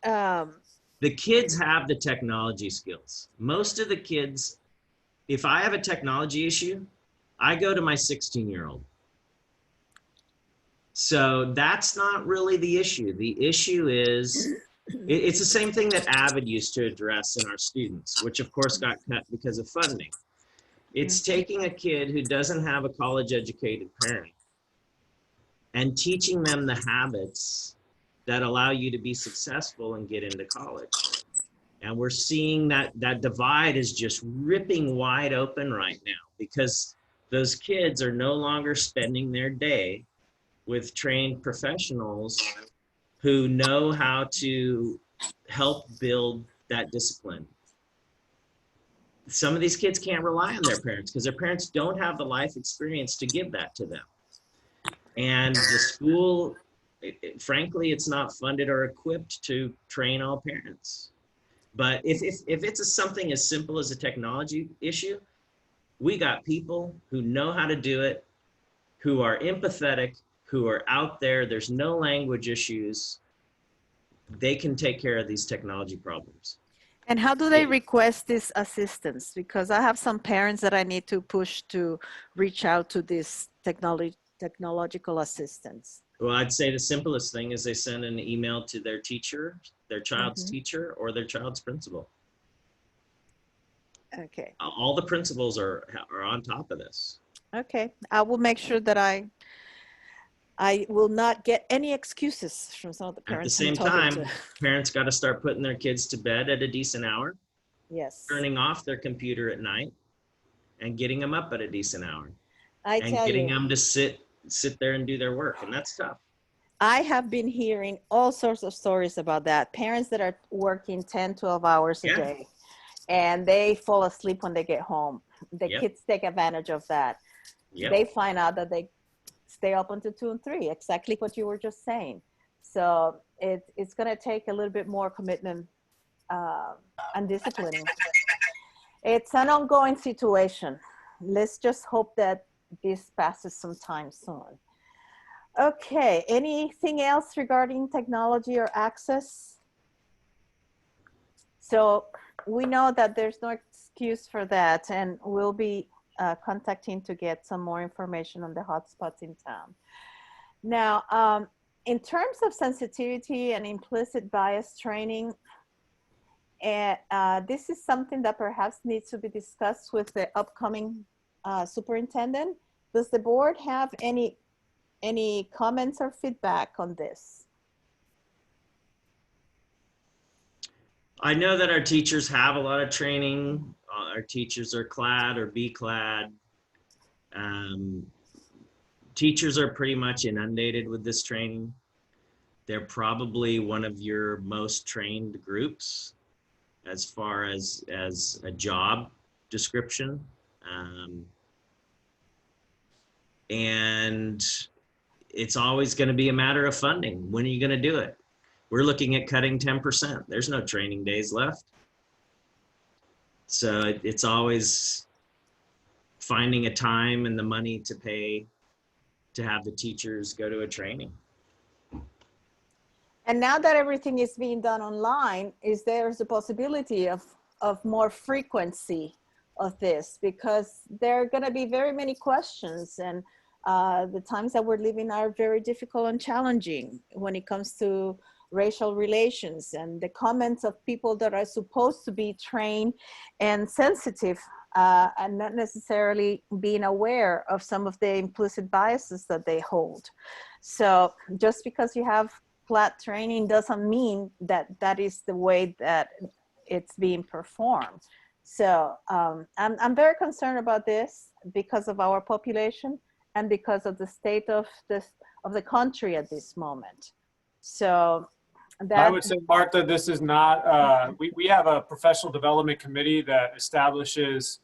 The kids have the technology skills. Most of the kids, if I have a technology issue, I go to my 16-year-old. So that's not really the issue. The issue is, it's the same thing that Avid used to address in our students, which of course got cut because of funding. It's taking a kid who doesn't have a college educated parent and teaching them the habits that allow you to be successful and get into college. And we're seeing that divide is just ripping wide open right now, because those kids are no longer spending their day with trained professionals who know how to help build that discipline. Some of these kids can't rely on their parents because their parents don't have the life experience to give that to them. And the school, frankly, it's not funded or equipped to train all parents. But if it's something as simple as a technology issue, we got people who know how to do it, who are empathetic, who are out there. There's no language issues. They can take care of these technology problems. And how do they request this assistance? Because I have some parents that I need to push to reach out to this technological assistance. Well, I'd say the simplest thing is they send an email to their teacher, their child's teacher, or their child's principal. Okay. All the principals are on top of this. Okay. I will make sure that I will not get any excuses from some of the parents. At the same time, parents got to start putting their kids to bed at a decent hour. Yes. Turning off their computer at night and getting them up at a decent hour. And getting them to sit there and do their work. And that's tough. I have been hearing all sorts of stories about that. Parents that are working 10, 12 hours a day, and they fall asleep when they get home. The kids take advantage of that. They find out that they stay up until 2 and 3, exactly what you were just saying. So it's going to take a little bit more commitment and disciplining. It's an ongoing situation. Let's just hope that this passes sometime soon. Okay, anything else regarding technology or access? So we know that there's no excuse for that, and we'll be contacting to get some more information on the hotspots in town. Now, in terms of sensitivity and implicit bias training, this is something that perhaps needs to be discussed with the upcoming superintendent. Does the board have any comments or feedback on this? I know that our teachers have a lot of training. Our teachers are CLAD or B-CLAD. Teachers are pretty much inundated with this training. They're probably one of your most trained groups as far as a job description. And it's always going to be a matter of funding. When are you going to do it? We're looking at cutting 10%. There's no training days left. So it's always finding a time and the money to pay to have the teachers go to a training. And now that everything is being done online, is there a possibility of more frequency of this? Because there are going to be very many questions, and the times that we're living are very difficult and challenging when it comes to racial relations, and the comments of people that are supposed to be trained and sensitive and not necessarily being aware of some of the implicit biases that they hold. So just because you have flat training doesn't mean that that is the way that it's being performed. So I'm very concerned about this because of our population and because of the state of the country at this moment. So I would say, Martha, this is not, we have a professional development committee that establishes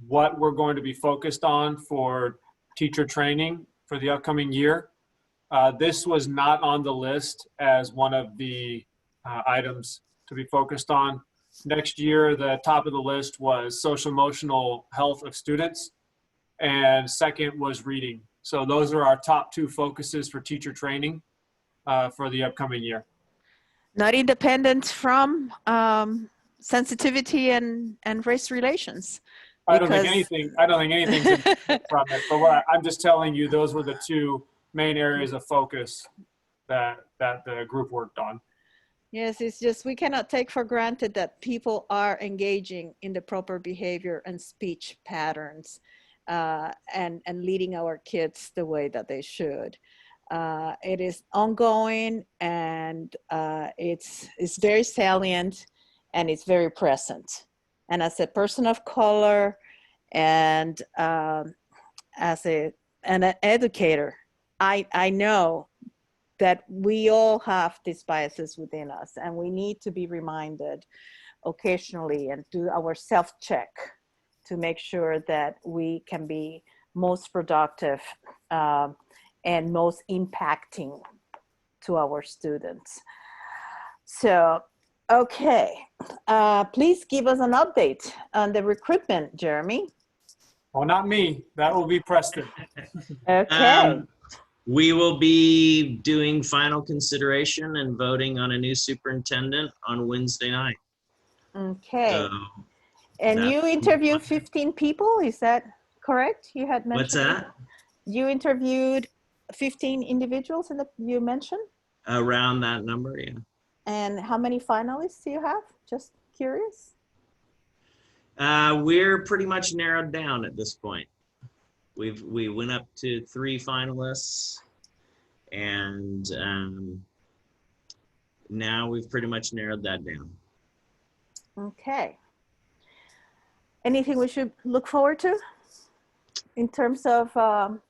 what we're going to be focused on for teacher training for the upcoming year. This was not on the list as one of the items to be focused on. Next year, the top of the list was social emotional health of students, and second was reading. So those are our top two focuses for teacher training for the upcoming year. not independent from sensitivity and race relations. I don't think anything's from it, but I'm just telling you, those were the two main areas of focus that the group worked on. Yes, it's just we cannot take for granted that people are engaging in the proper behavior and speech patterns and leading our kids the way that they should. It is ongoing, and it's very salient, and it's very present. And as a person of color and as an educator, I know that we all have these biases within us, and we need to be reminded occasionally and do our self-check to make sure that we can be most productive and most impacting to our students. So, okay, please give us an update on the recruitment, Jeremy. Well, not me. That will be Preston. Okay. We will be doing final consideration and voting on a new superintendent on Wednesday night. Okay. So and you interviewed 15 people, is that correct? You had mentioned. What's that? You interviewed 15 individuals you mentioned? Around that number, yeah. And how many finalists do you have? Just curious. We're pretty much narrowed down at this point. We went up to 3 finalists, and now we've pretty much narrowed that down. Okay. Anything we should look forward to in terms of the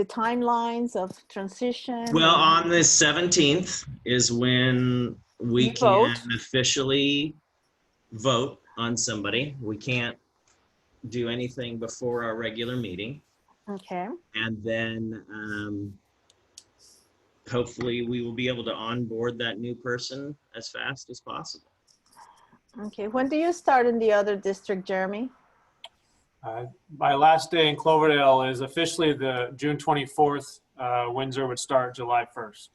timelines of transition? Well, on the 17th is when we can officially vote on somebody. We can't do anything before our regular meeting. Okay. And then hopefully we will be able to onboard that new person as fast as possible. Okay. When do you start in the other district, Jeremy? My last day in Cloverdale is officially the June 24th. Windsor would start July 1st.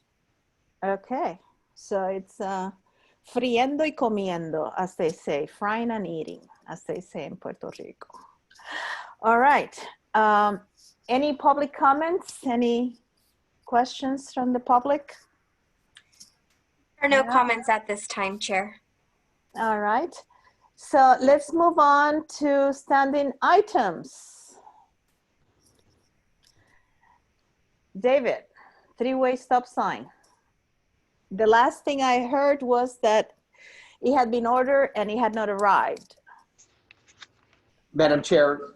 Okay. So it's friendo y comiendo, as they say, frying and eating, as they say in Puerto Rico. All right. Any public comments? Any questions from the public? There are no comments at this time, Chair. All right. So let's move on to standing items. David, 3-way stop sign. The last thing I heard was that it had been ordered and it had not arrived. Madam Chair,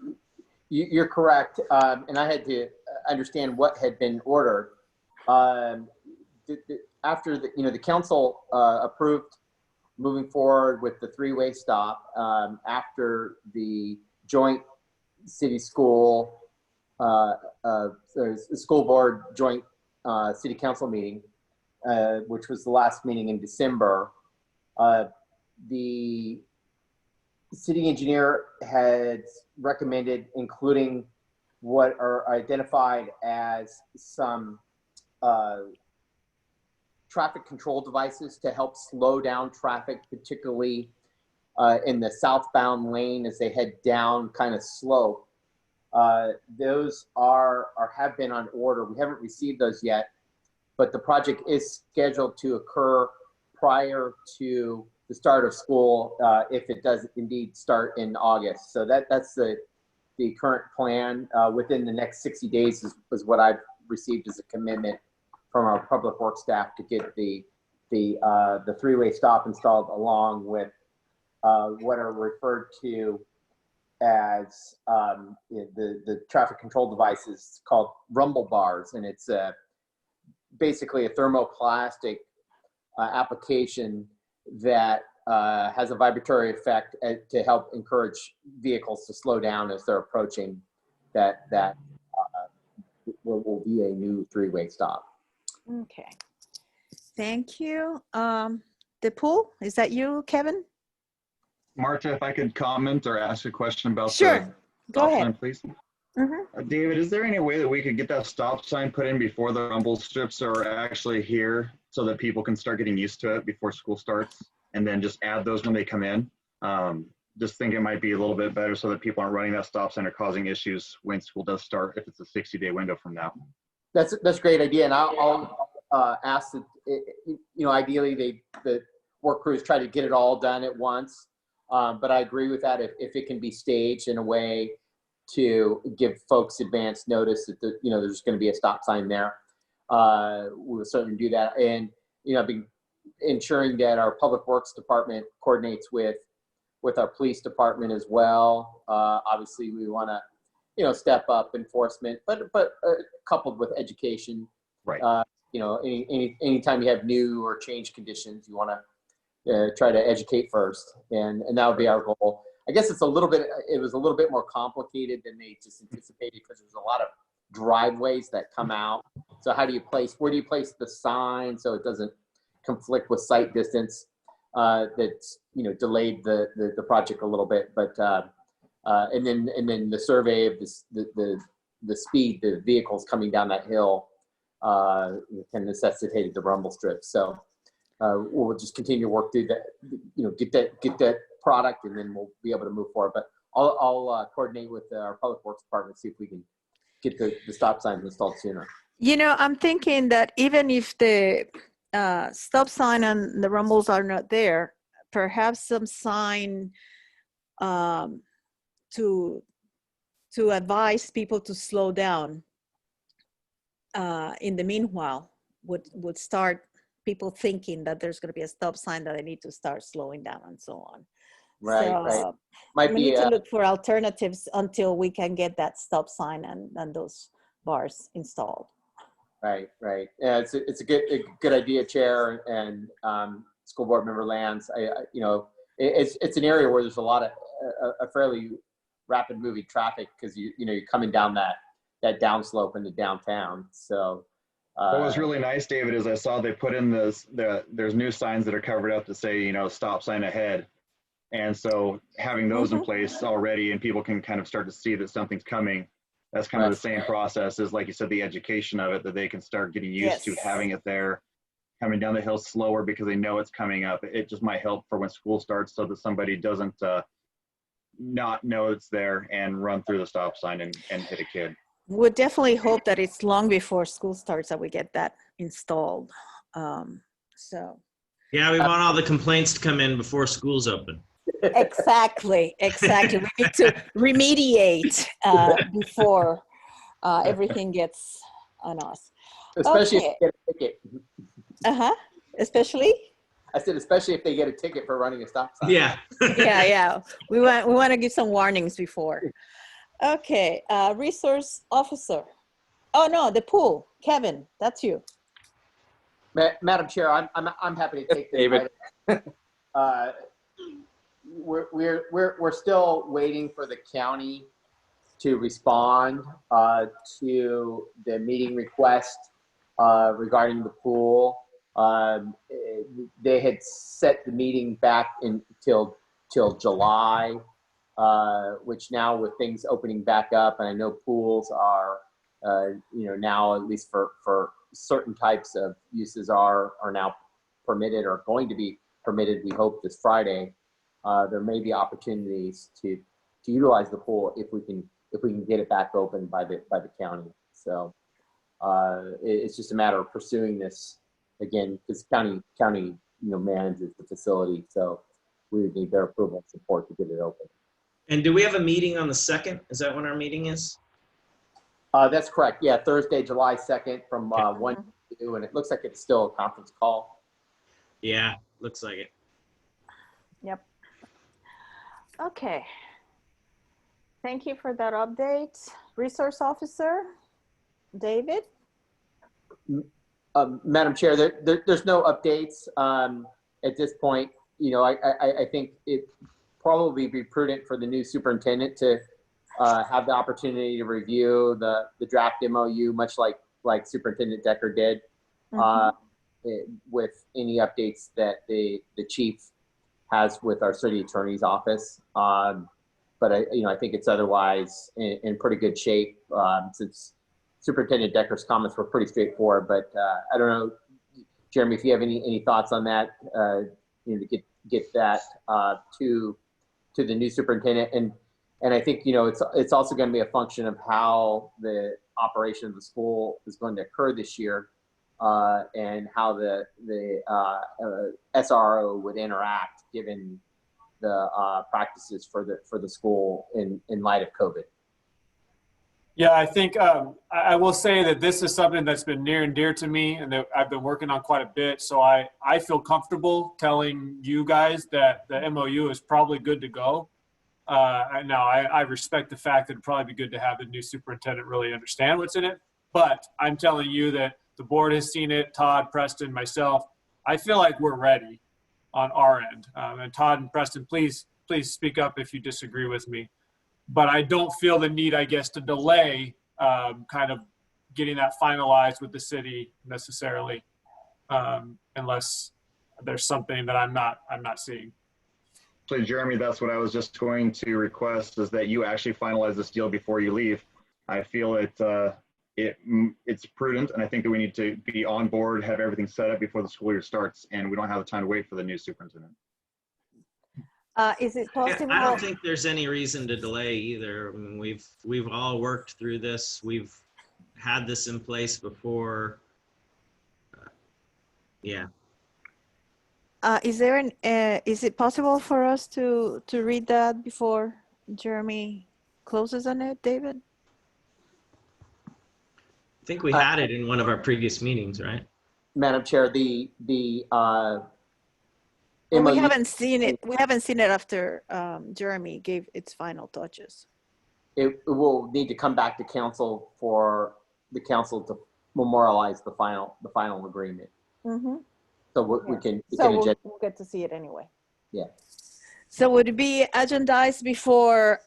you're correct. And I had to understand what had been ordered. After the council approved moving forward with the 3-way stop after the joint city school school board joint city council meeting, which was the last meeting in December. The city engineer had recommended including what are identified as some traffic control devices to help slow down traffic, particularly in the southbound lane as they head down kind of slope. Those have been on order. We haven't received those yet, but the project is scheduled to occur prior to the start of school if it does indeed start in August. So that's the current plan. Within the next 60 days is what I've received as a commitment from our public works staff to get the three-way stop installed, along with what are referred to as the traffic control devices called rumble bars, and it's basically a thermoplastic application that has a vibratory effect to help encourage vehicles to slow down as they're approaching that will be a new three-way stop. Okay, thank you. The pool, is that you, Kevin? Marta, if I could comment or ask a question about Sure, the go stop ahead. sign, please. Mm-hmm. David, is there any way that we could get that stop sign put in before the rumble strips are actually here so that people can start getting used to it before school starts, and then just add those when they come in? Just think it might be a little bit better so that people aren't running that stop sign or causing issues when school does start, if it's a 60-day window from now. That's a great idea, and I'll ask that, ideally the work crews try to get it all done at once. But I agree with that. If it can be staged in a way to give folks advance notice that there's going to be a stop sign there, we'll certainly do that. And be ensuring that our public works department coordinates with our police department as well. Obviously, we want to step up enforcement, but coupled with education. Right. Anytime you have new or change conditions, you want to try to educate first, and that would be our goal. I guess it was a little bit more complicated than they just anticipated, because there's a lot of driveways that come out. So where do you place the sign so it doesn't conflict with sight distance? That's delayed the project a little bit, but and then the survey of the speed the vehicles coming down that hill can necessitate the rumble strips. So we'll just continue to work through that, get that product, and then we'll be able to move forward. But I'll coordinate with our public works department, see if we can get the stop signs installed sooner. I'm thinking that even if the stop sign and the rumbles are not there, perhaps some sign to advise people to slow down in the meanwhile would start people thinking that there's going to be a stop sign, that they need to start slowing down and so on. Right, so right. We need to look for alternatives until we can get that stop sign and those bars installed. Right. Yeah, it's a good idea, Chair and School Board Member Lands. It's an area where there's a lot of a fairly rapid moving traffic, because you're coming down that downslope into downtown. So what was really nice, David, is I saw they put in there's new signs that are covered up to say stop sign ahead, and so having those in place already, and people can kind of start to see that something's coming. That's kind of the same process as, like you said, the education of it, that they can start getting used to having it there, coming down the hill slower because they know it's coming up. It just might help for when school starts, so that somebody doesn't not know it's there and run through the stop sign and hit a kid. We'll definitely hope that it's long before school starts that we get that installed. Yeah, we want all the complaints to come in before school's open. Exactly. We need to remediate before everything gets on us. Especially if you get a ticket. Especially? I said, especially if they get a ticket for running a stop sign. Yeah. Yeah. We want to give some warnings before. Okay, resource officer. Oh no, the pool. Kevin, that's you. Madam Chair, I'm happy to take this. David. We're still waiting for the county to respond to the meeting request regarding the pool. They had set the meeting back till July, which now with things opening back up, and I know pools are now, at least for certain types of uses, are now permitted, or going to be permitted, we hope, this Friday. There may be opportunities to utilize the pool if we can get it back open by the county. So it's just a matter of pursuing this again, because county manages the facility. So we would need their approval and support to get it open. And do we have a meeting on the 2nd? Is that when our meeting is? That's correct. Yeah, Thursday, July 2nd from 1 to 2, and it looks like it's still a conference call. Yeah, looks like it. Yep. Okay. Thank you for that update. Resource Officer, David? Madam Chair, there's no updates at this point. I think it probably be prudent for the new superintendent to have the opportunity to review the draft MOU, much like Superintendent Decker did, with any updates that the chief has with our city attorney's office. But I think it's otherwise in pretty good shape since Superintendent Decker's comments were pretty straightforward. But I don't know, Jeremy, if you have any thoughts on that, to get that to the new superintendent. And I think it's also going to be a function of how the operation of the school is going to occur this year, and how the SRO would interact given the practices for the school in light of COVID. Yeah, I think I will say that this is something that's been near and dear to me and that I've been working on quite a bit. So I feel comfortable telling you guys that the MOU is probably good to go. Now, I respect the fact that it'd probably be good to have the new superintendent really understand what's in it. But I'm telling you that the board has seen it, Todd, Preston, myself. I feel like we're ready on our end. And Todd and Preston, please speak up if you disagree with me. But I don't feel the need, I guess, to delay kind of getting that finalized with the city necessarily, unless there's something that I'm not seeing. So Jeremy, that's what I was just going to request, is that you actually finalize this deal before you leave. I feel it's prudent, and I think that we need to be on board, have everything set up before the school year starts, and we don't have the time to wait for the new superintendent. Is it possible? I don't think there's any reason to delay either. I mean, we've all worked through this. We've had this in place before. Yeah. Is it possible for us to read that before Jeremy closes on it, David? I think we had it in one of our previous meetings, right? Madam Chair, the Well, we MOU haven't seen it. We haven't seen it after Jeremy gave its final touches. it will need to come back to council for the council to memorialize the final agreement. Mm-hmm. So we can we'll get to see it anyway. Yeah. So would it be agendized before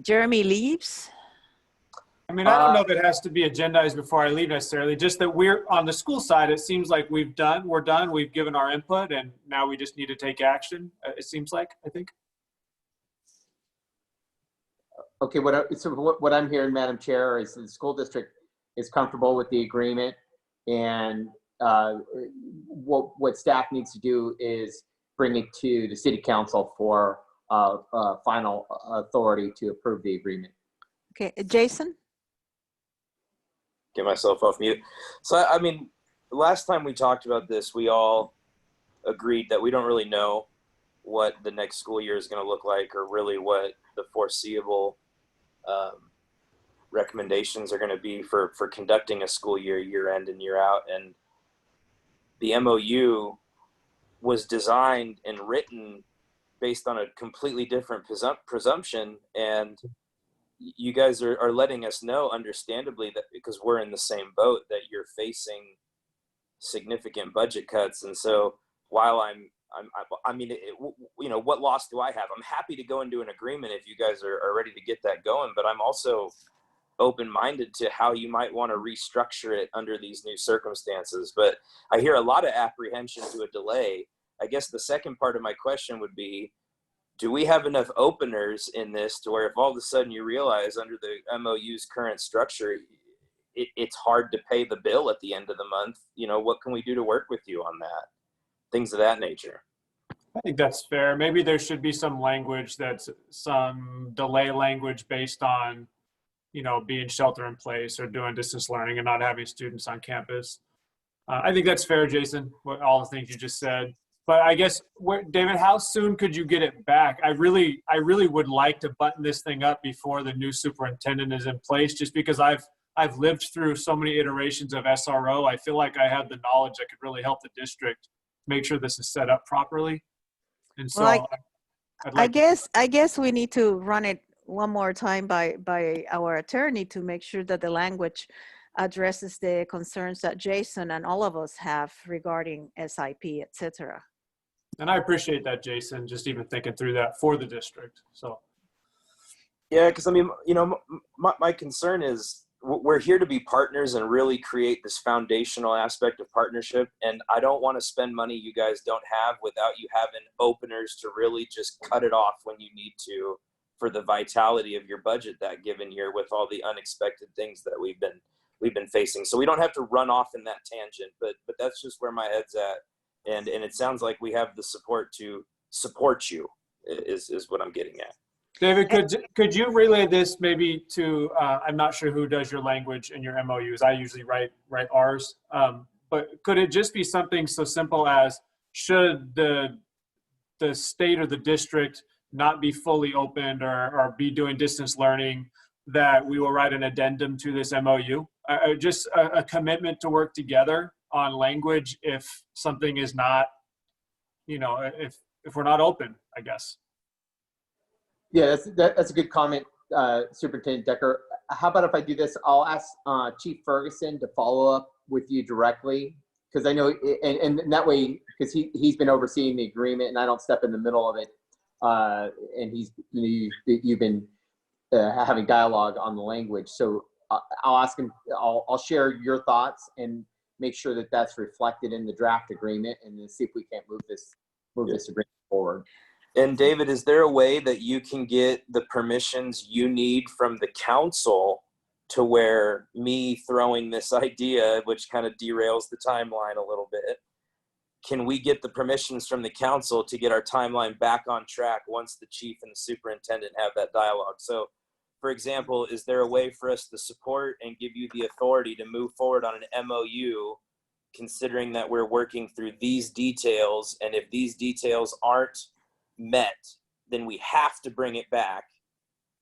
Jeremy leaves? I mean, I don't know if it has to be agendized before I leave necessarily, just that we're on the school side. It seems like we're done. We've given our input and now we just need to take action. It seems like, I think. Okay, what I'm hearing, Madam Chair, is the school district is comfortable with the agreement, and what staff needs to do is bring it to the city council for final authority to approve the agreement. Okay, Jason? Get myself off mute. So, I mean, last time we talked about this, we all agreed that we don't really know what the next school year is going to look like, or really what the foreseeable recommendations are going to be for conducting a school year end and year out. And the MOU was designed and written based on a completely different presumption, and you guys are letting us know, understandably, that because we're in the same boat, that you're facing significant budget cuts. And so while I mean, what loss do I have? I'm happy to go into an agreement if you guys are ready to get that going, but I'm also open-minded to how you might want to restructure it under these new circumstances. But I hear a lot of apprehension to a delay. I guess the second part of my question would be, do we have enough openers in this to where if all of a sudden you realize under the MOU's current structure, it's hard to pay the bill at the end of the month, what can we do to work with you on that? Things of that nature. I think that's fair. Maybe there should be some language that's some delay language based on, being shelter in place or doing distance learning and not having students on campus. I think that's fair, Jason, all the things you just said. But I guess, David, how soon could you get it back? I really would like to button this thing up before the new superintendent is in place, just because I've lived through so many iterations of SRO. I feel like I have the knowledge that could really help the district make sure this is set up properly. And so Well, I'd like I guess we need to run it one more time by our attorney to make sure that the language addresses the concerns that Jason and all of us have regarding SIP, etc. and I appreciate that, Jason, just even thinking through that for the district. So Yeah, because I mean, you know, my concern is we're here to be partners and really create this foundational aspect of partnership. And I don't want to spend money you guys don't have without you having openers to really just cut it off when you need to for the vitality of your budget that given year with all the unexpected things that we've been facing. So we don't have to run off in that tangent, but that's just where my head's at. And it sounds like we have the support to support you is what I'm getting at. David, could you relay this maybe to, I'm not sure who does your language in your MOUs. I usually write ours. But could it just be something so simple as, should the state or the district not be fully opened or be doing distance learning, that we will write an addendum to this MOU? Just a commitment to work together on language if something is not, you know, if we're not open, I guess. Yeah, that's a good comment, Superintendent Decker. How about if I do this? I'll ask Chief Ferguson to follow up with you directly, because I know, and that way, because he's been overseeing the agreement, and I don't step in the middle of it. And you've been having dialogue on the language, so I'll ask him. I'll share your thoughts and make sure that that's reflected in the draft agreement, and then see if we can't move this agreement forward. And David, is there a way that you can get the permissions you need from the council to where me throwing this idea, which kind of derails the timeline a little bit, can we get the permissions from the council to get our timeline back on track once the chief and the superintendent have that dialogue? So, for example, is there a way for us to support and give you the authority to move forward on an MOU, considering that we're working through these details, and if these details aren't met, then we have to bring it back.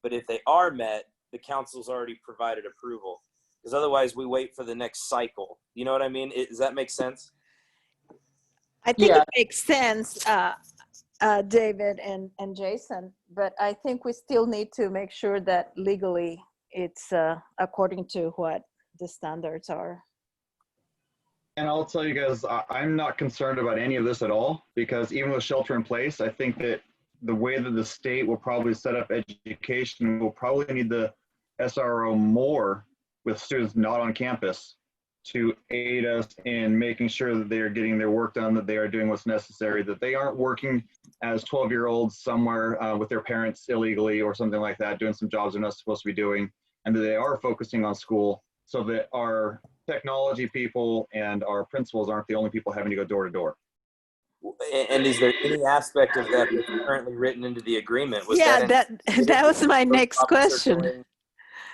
But if they are met, the council's already provided approval, because otherwise we wait for the next cycle. You know what I mean? Does that make sense? I think it makes sense, David and Jason, but I think we still need to make sure that legally it's according to what the standards are. And I'll tell you guys, I'm not concerned about any of this at all, because even with shelter in place, I think that the way that the state will probably set up education will probably need the SRO more with students not on campus to aid us in making sure that they are getting their work done, that they are doing what's necessary, that they aren't working as 12-year-olds somewhere with their parents illegally or something like that, doing some jobs they're not supposed to be doing, and that they are focusing on school, so that our technology people and our principals aren't the only people having to go door to door. And is there any aspect of that that's currently written into the agreement? That was my next question.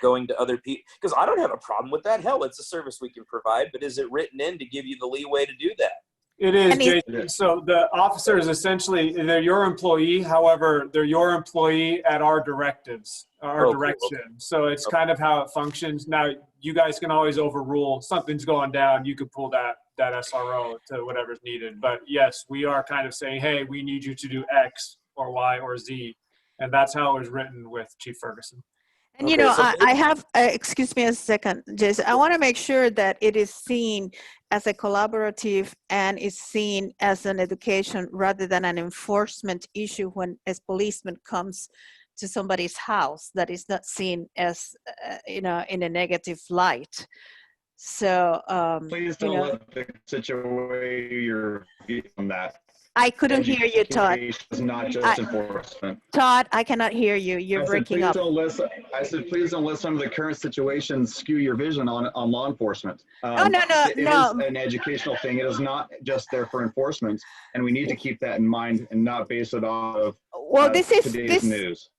Going to other people, because I don't have a problem with that. Hell, it's a service we can provide, but is it written in to give you the leeway to do that? It is, Jason. So the officer is essentially, they're your employee. However, they're your employee at our directives, our direction. Cool. So it's kind of how it functions. Now, you guys can always overrule. Something's going down. You could pull that SRO to whatever's needed. But yes, we are kind of saying, hey, we need you to do X or Y or Z. And that's how it was written with Chief Ferguson. And, you know, I have, excuse me a second, Jason, I want to make sure that it is seen as a collaborative and is seen as an education rather than an enforcement issue when a policeman comes to somebody's house, that is not seen as, you know, in a negative light. So, please don't let the situation your view on that. I couldn't hear you, Todd. It's not just enforcement. Todd, I cannot hear you. You're breaking up. I said, please don't let some of the current situations skew your vision on law enforcement. No. It is an educational thing. It is not just there for enforcement, and we need to keep that in mind and not base it off of today's news.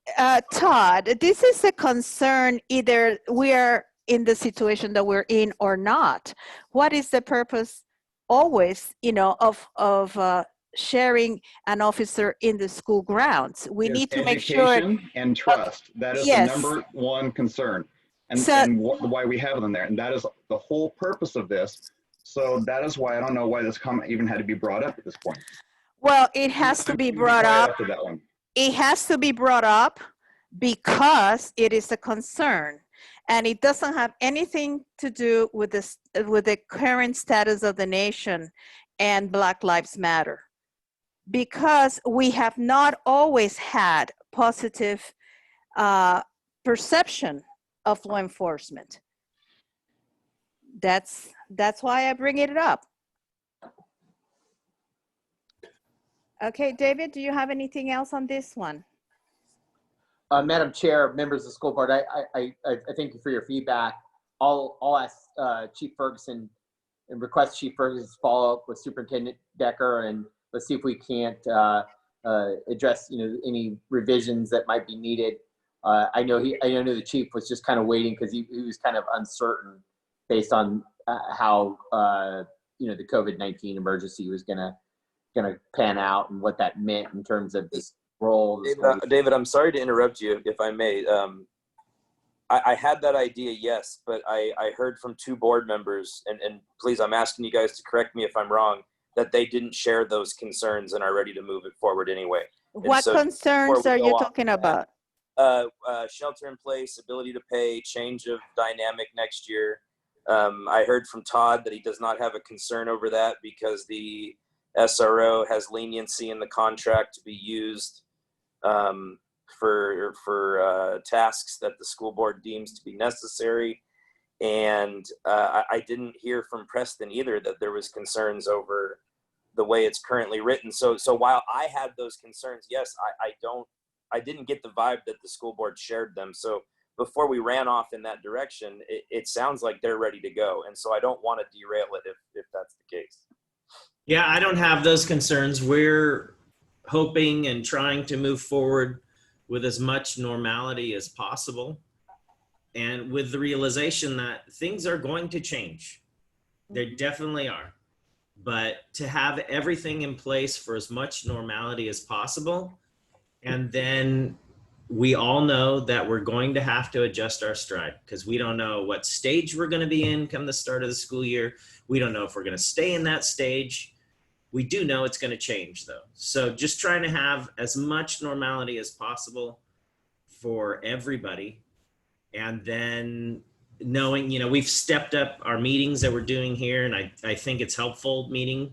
Todd, this is a concern either we are in the situation that we're in or not. What is the purpose always, of sharing an officer in the school grounds. We need to make sure. Education and trust. That is the Yes. number one concern. And, So- and why we have them there. And that is the whole purpose of this. So that is why I don't know why this comment even had to be brought up at this point. Well, it has to be brought Right up. after that one. It has to be brought up because it is a concern, and it doesn't have anything to do with the current status of the nation and Black Lives Matter, because we have not always had positive perception of law enforcement. That's why I bring it up. Okay, David, do you have anything else on this one? Madam Chair, members of the school board, I thank you for your feedback. I'll ask Chief Ferguson and request Chief Ferguson's follow up with Superintendent Decker, and let's see if we can't address any revisions that might be needed. I know the chief was just kind of waiting because he was kind of uncertain based on how the COVID-19 emergency was gonna pan out and what that meant in terms of this role. David, I'm sorry to interrupt you, if I may. I had that idea, yes, but I heard from 2 board members, and please, I'm asking you guys to correct me if I'm wrong, that they didn't share those concerns and are ready to move it forward anyway. What concerns are you talking about? Shelter in place, ability to pay, change of dynamic next year. I heard from Todd that he does not have a concern over that because the SRO has leniency in the contract to be used for tasks that the school board deems to be necessary. And I didn't hear from Preston either that there was concerns over the way it's currently written. So while I had those concerns, yes, I didn't get the vibe that the school board shared them. So before we ran off in that direction, it sounds like they're ready to go. And so I don't want to derail it if that's the case. Yeah, I don't have those concerns. We're hoping and trying to move forward with as much normality as possible, and with the realization that things are going to change. They definitely are. But to have everything in place for as much normality as possible, and then we all know that we're going to have to adjust our stride because we don't know what stage we're going to be in come the start of the school year. We don't know if we're going to stay in that stage. We do know it's going to change though. So just trying to have as much normality as possible for everybody. And then knowing, we've stepped up our meetings that we're doing here. And I think it's helpful meeting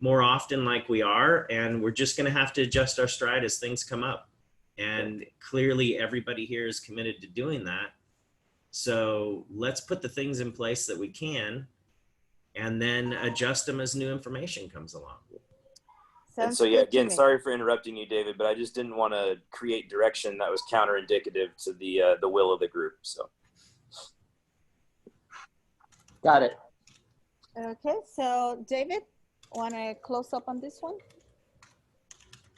more often like we are. And we're just going to have to adjust our stride as things come up. And clearly everybody here is committed to doing that. So let's put the things in place that we can and then adjust them as new information comes along. And so, yeah, again, sorry for interrupting you, David, but I just didn't want to create direction that was counterindicative to the will of the group. So, got it. Okay, so David, want to close up on this one?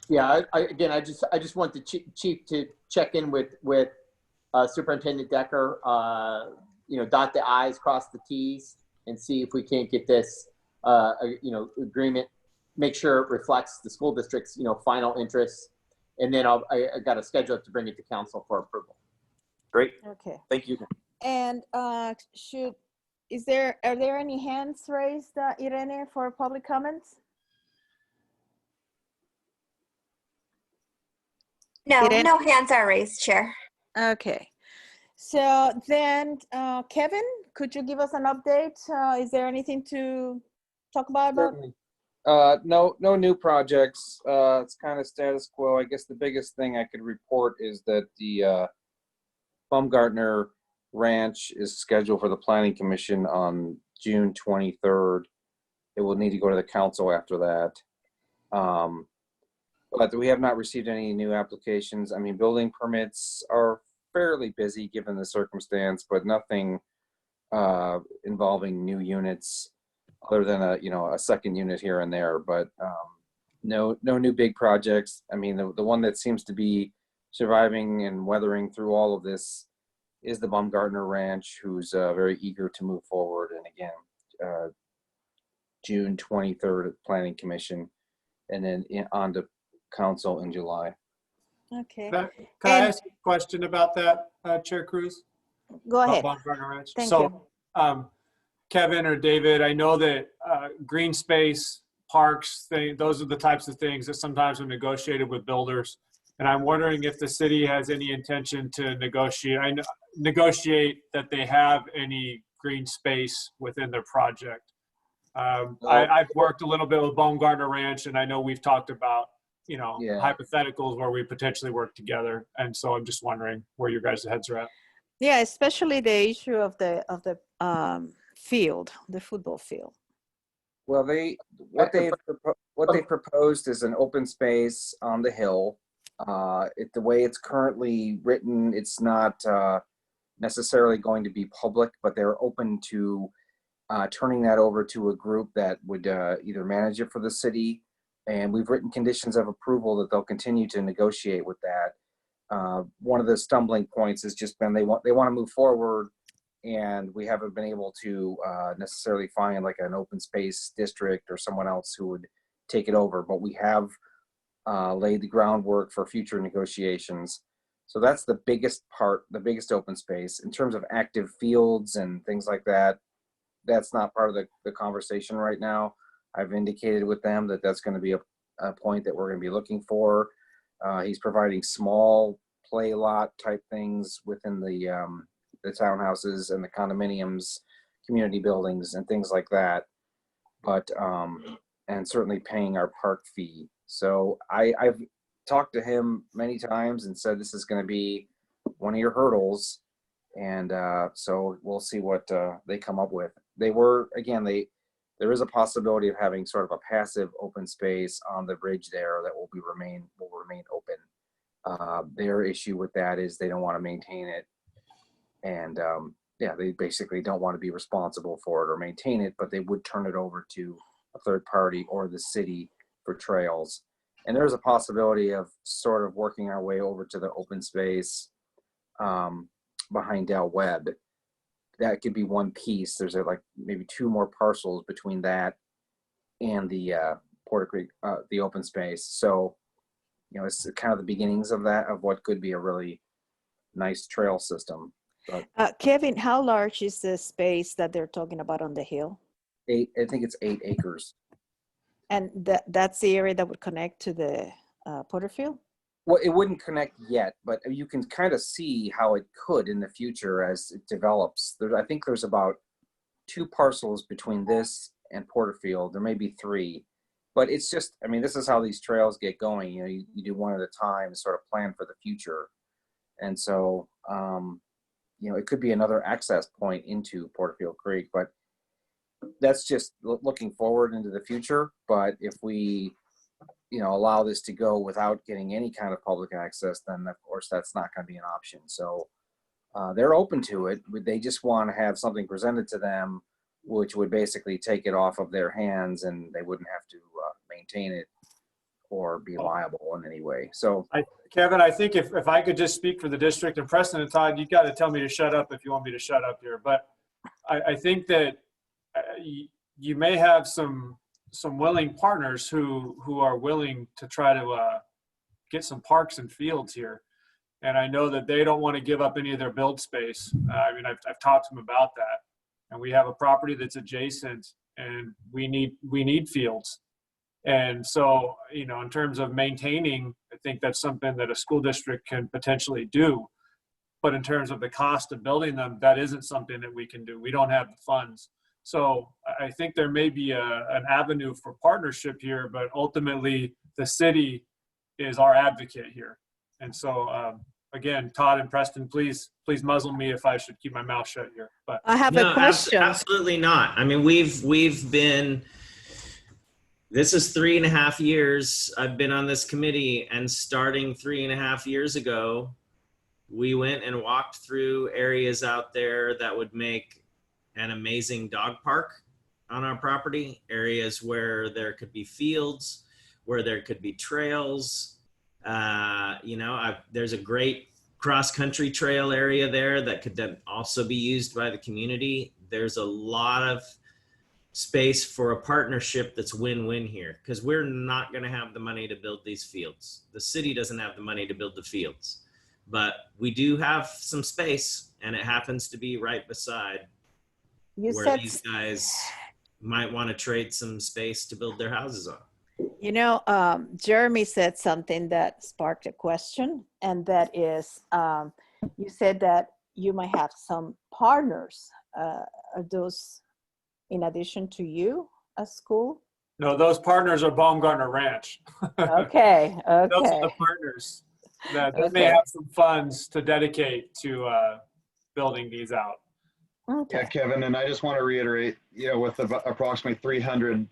Yeah, I just want the chief to check in with Superintendent Decker. Dot the I's, cross the T's, and see if we can't get this agreement. Make sure it reflects the school district's final interests, and then I got to schedule it to bring it to council for approval. Great. Okay. Thank you. And are there any hands raised, Irene, for public comments? No, Irene? no hands are raised, Chair. Okay. So then, Kevin, could you give us an update? Is there anything to talk about? Certainly. No new projects. It's kind of status quo. I guess the biggest thing I could report is that the Baumgartner Ranch is scheduled for the Planning Commission on June 23rd. It will need to go to the council after that. But we have not received any new applications. I mean, building permits are fairly busy given the circumstance, but nothing involving new units other than a second unit here and there. But no new big projects. I mean, the one that seems to be surviving and weathering through all of this is the Baumgartner Ranch, who's very eager to move forward. And again, June 23rd at Planning Commission, and then on to council in July. Okay, Can I And- ask a question about that, Chair Cruz? go About ahead. Baumgartner Ranch? Thank So, Kevin or David, I know that green space, parks, those are the types of things that sometimes are negotiated with builders. And I'm wondering if the city has any intention to negotiate that they have any green space within their project. I've worked a little bit with Baumgartner Ranch, and I know we've talked about, Yeah. hypotheticals where we potentially work together. And so I'm just wondering where your guys' heads are at. Yeah, especially the issue of the field, the football field. Well, what they proposed is an open space on the hill. The way it's currently written, it's not necessarily going to be public, but they're open to turning that over to a group that would either manage it for the city. And we've written conditions of approval that they'll continue to negotiate with that. One of the stumbling points has just been they want to move forward, and we haven't been able to necessarily find like an open space district or someone else who would take it over. But we have laid the groundwork for future negotiations. So that's the biggest part, the biggest open space. In terms of active fields and things like that, that's not part of the conversation right now. I've indicated with them that that's going to be a point that we're going to be looking for. He's providing small play lot type things within the townhouses and the condominiums, community buildings, and things like that. But and certainly paying our park fee. So I've talked to him many times and said this is going to be one of your hurdles, and so we'll see what they come up with. There is a possibility of having sort of a passive open space on the bridge there that will remain open. Their issue with that is they don't want to maintain it, and they basically don't want to be responsible for it or maintain it, but they would turn it over to a third party or the city for trails. And there's a possibility of sort of working our way over to the open space behind Del Webb. That could be one piece. There's like maybe two more parcels between that and the Porter Creek, the open space. So, it's kind of the beginnings of that, of what could be a really nice trail system. But Kevin, how large is the space that they're talking about on the hill? I think it's 8 acres. And that's the area that would connect to the Porterfield? Well, it wouldn't connect yet, but you can kind of see how it could in the future as it develops. I think there's about 2 parcels between this and Porterfield. There may be 3, but it's just, this is how these trails get going. You do one at a time and sort of plan for the future. And so, it could be another access point into Porterfield Creek, but that's just looking forward into the future. But if we allow this to go without getting any kind of public access, then of course that's not going to be an option. So they're open to it. They just want to have something presented to them, which would basically take it off of their hands, and they wouldn't have to maintain it or be liable in any way. So Kevin, I think if I could just speak for the district, and Preston and Todd, you got to tell me to shut up if you want me to shut up here. But I think that you may have some willing partners who are willing to try to get some parks and fields here. And I know that they don't want to give up any of their build space. I've talked to them about that. And we have a property that's adjacent, and we need fields. And so, in terms of maintaining, I think that's something that a school district can potentially do. But in terms of the cost of building them, that isn't something that we can do. We don't have the funds. So I think there may be an avenue for partnership here, but ultimately the city is our advocate here. And so, again, Todd and Preston, please muzzle me if I should keep my mouth shut here. But I have a question. Absolutely not. We've been, this is 3.5 years I've been on this committee, and starting 3.5 years ago, we went and walked through areas out there that would make an amazing dog park on our property, areas where there could be fields, where there could be trails. There's a great cross-country trail area there that could then also be used by the community. There's a lot of space for a partnership that's win-win here, because we're not going to have the money to build these fields. The city doesn't have the money to build the fields, but we do have some space, and it happens to be right beside where these guys might want to trade some space to build their houses on. You know, Jeremy said something that sparked a question, and that is, you said that you might have some partners. Are those in addition to you, a school? No, those partners are Baumgartner Ranch. Okay, okay. Those are the partners that may have some funds to dedicate to building these out. Okay. Yeah, Kevin, and I just want to reiterate, you know, with approximately 300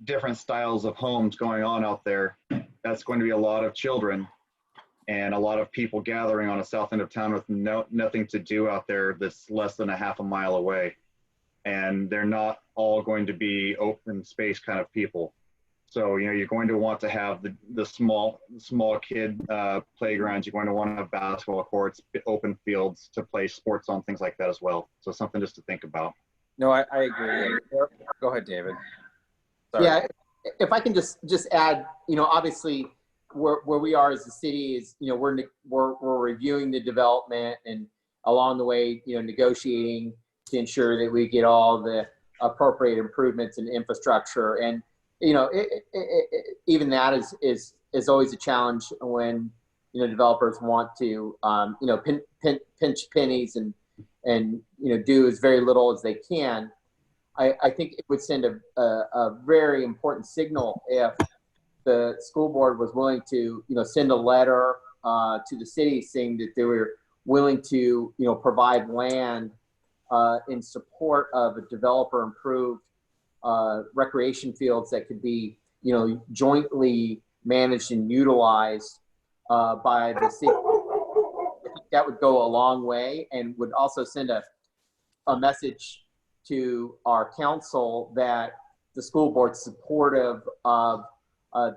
different styles of homes going on out there, that's going to be a lot of children and a lot of people gathering on a south end of town with nothing to do out there that's less than a half a mile away. And they're not all going to be open space kind of people. So, you know, you're going to want to have the small kid playgrounds. You're going to want to have basketball courts, open fields to play sports on, things like that as well. So something just to think about. No, I agree. Go ahead, David. Sorry. Yeah, if I can just add, you know, obviously where we are as a city is, you know, we're reviewing the development and along the way, you know, negotiating to ensure that we get all the appropriate improvements in infrastructure. And, you know, even that is always a challenge when, you know, developers want to, you know, pinch pennies and, you know, do as very little as they can. I think it would send a very important signal if the school board was willing to, you know, send a letter to the city saying that they were willing to, you know, provide land in support of a developer improved recreation fields that could be, you know, jointly managed and utilized by the city. I think that would go a long way and would also send a message to our council that the school board's supportive of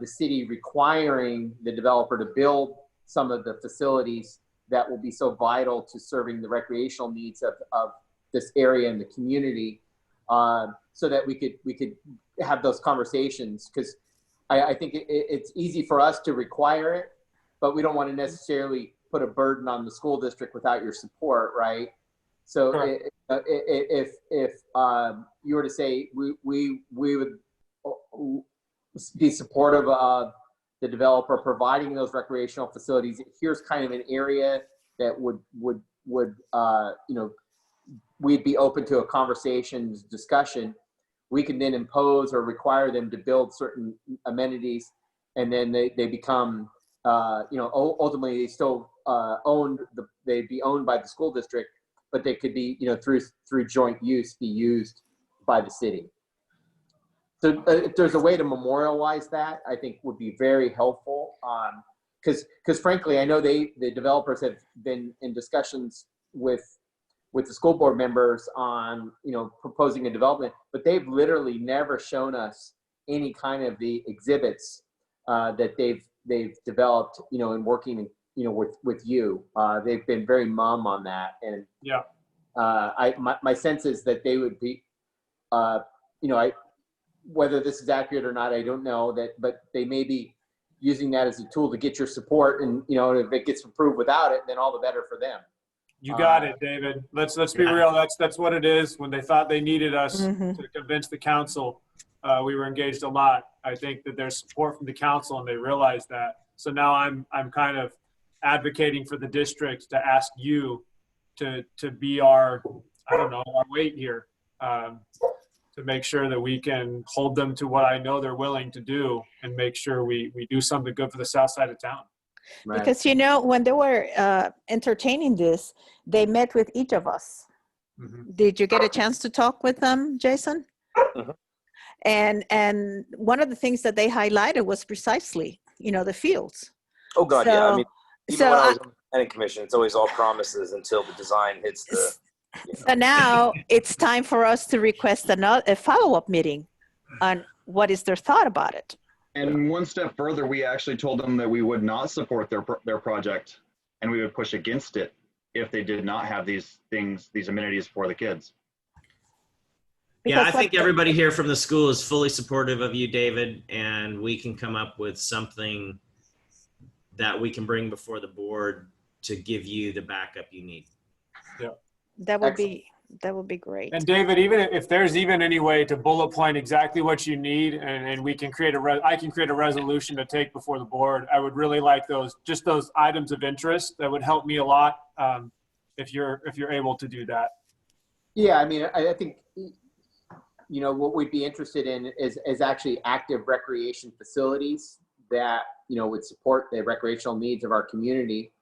the city requiring the developer to build some of the facilities that will be so vital to serving the recreational needs of this area and the community, so that we could have those conversations. Because I think it's easy for us to require it, but we don't want to necessarily put a burden on the school district without your support, right? So Sure. if you were to say we would be supportive of the developer providing those recreational facilities, here's kind of an area that would you know, we'd be open to a conversation, discussion. We can then impose or require them to build certain amenities, and then they become, you know, ultimately they still they'd be owned by the school district, but they could be, you know, through joint use, be used by the city. So if there's a way to memorialize that, I think would be very helpful. Because frankly, I know the developers have been in discussions with the school board members on, you know, proposing a development, but they've literally never shown us any kind of the exhibits that they've developed, you know, in working, you know, with you. They've been very mum on that, and Yeah. My sense is that they would be, you know, whether this is accurate or not, I don't know, but they may be using that as a tool to get your support, and, you know, if it gets approved without it, then all the better for them. You got it, David. Let's be real. That's what it is. When they thought they needed us to convince the council, we were engaged a lot. I think that there's support from the council, and they realize that. So now I'm kind of advocating for the district to ask you to be our, I don't know, our weight here, to make sure that we can hold them to what I know they're willing to do, and make sure we do something good for the south side of town. Right. Because, you know, when they were entertaining this, they met with each of us. Mm-hmm. Did you get a chance to talk with them, Jason? Mhm. And one of the things that they highlighted was precisely, you know, the fields. Oh God, yeah. I mean, even so when I was on the planning commission, it's always all promises until the design hits the. You know. So now it's time for us to request a follow-up meeting on what is their thought about it. And one step further, we actually told them that we would not support their project, and we would push against it if they did not have these things, these amenities for the kids. Yeah, I Because think what- everybody here from the school is fully supportive of you, David, and we can come up with something that we can bring before the board to give you the backup you need. that would be great. And David, even if there's even any way to bullet point exactly what you need, and we can create I can create a resolution to take before the board. I would really like those items of interest. That would help me a lot if you're able to do that. Yeah, I mean, I think, you know, what we'd be interested in is actually active recreation facilities that, you know, would support the recreational needs of our community.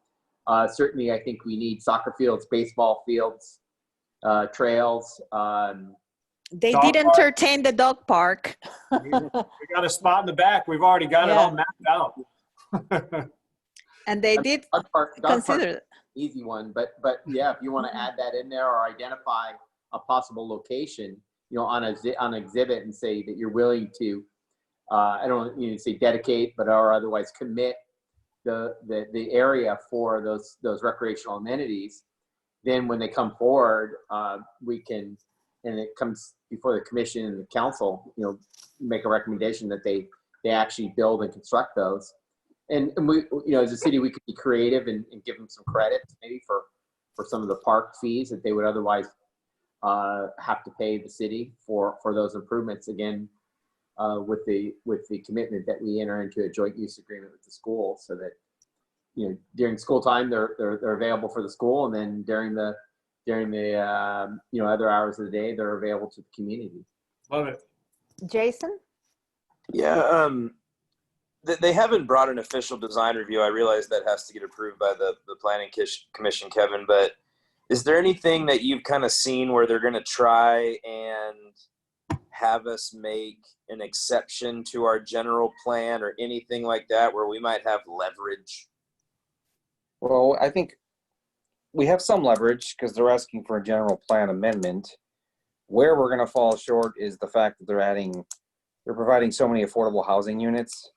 Certainly, I think we need soccer fields, baseball fields, trails. They Dog did park. entertain the dog park. We got a spot in the back. We've already got it all mapped out. And they did Dog park, consider it. easy one, but yeah, if you want to add that in there or identify a possible location, you know, on an exhibit and say that you're willing to, I don't say dedicate, but or otherwise commit the area for those recreational amenities. Then when they come forward, we can, and it comes before the commission and the council, you know, make a recommendation that they actually build and construct those. And we, you know, as a city, we could be creative and give them some credit maybe for some of the park fees that they would otherwise have to pay the city for those improvements. Again, with the commitment that we enter into a joint use agreement with the school, so that, you know, during school time they're available for the school, and then during the you know, other hours of the day they're available to the community. Love it. Jason? Yeah, they haven't brought an official design review. I realize that has to get approved by the planning commission, Kevin, but is there anything that you've kind of seen where they're going to try and have us make an exception to our general plan or anything like that where we might have leverage? Well, I think we have some leverage because they're asking for a general plan amendment. Where we're going to fall short is the fact that they're providing so many affordable housing units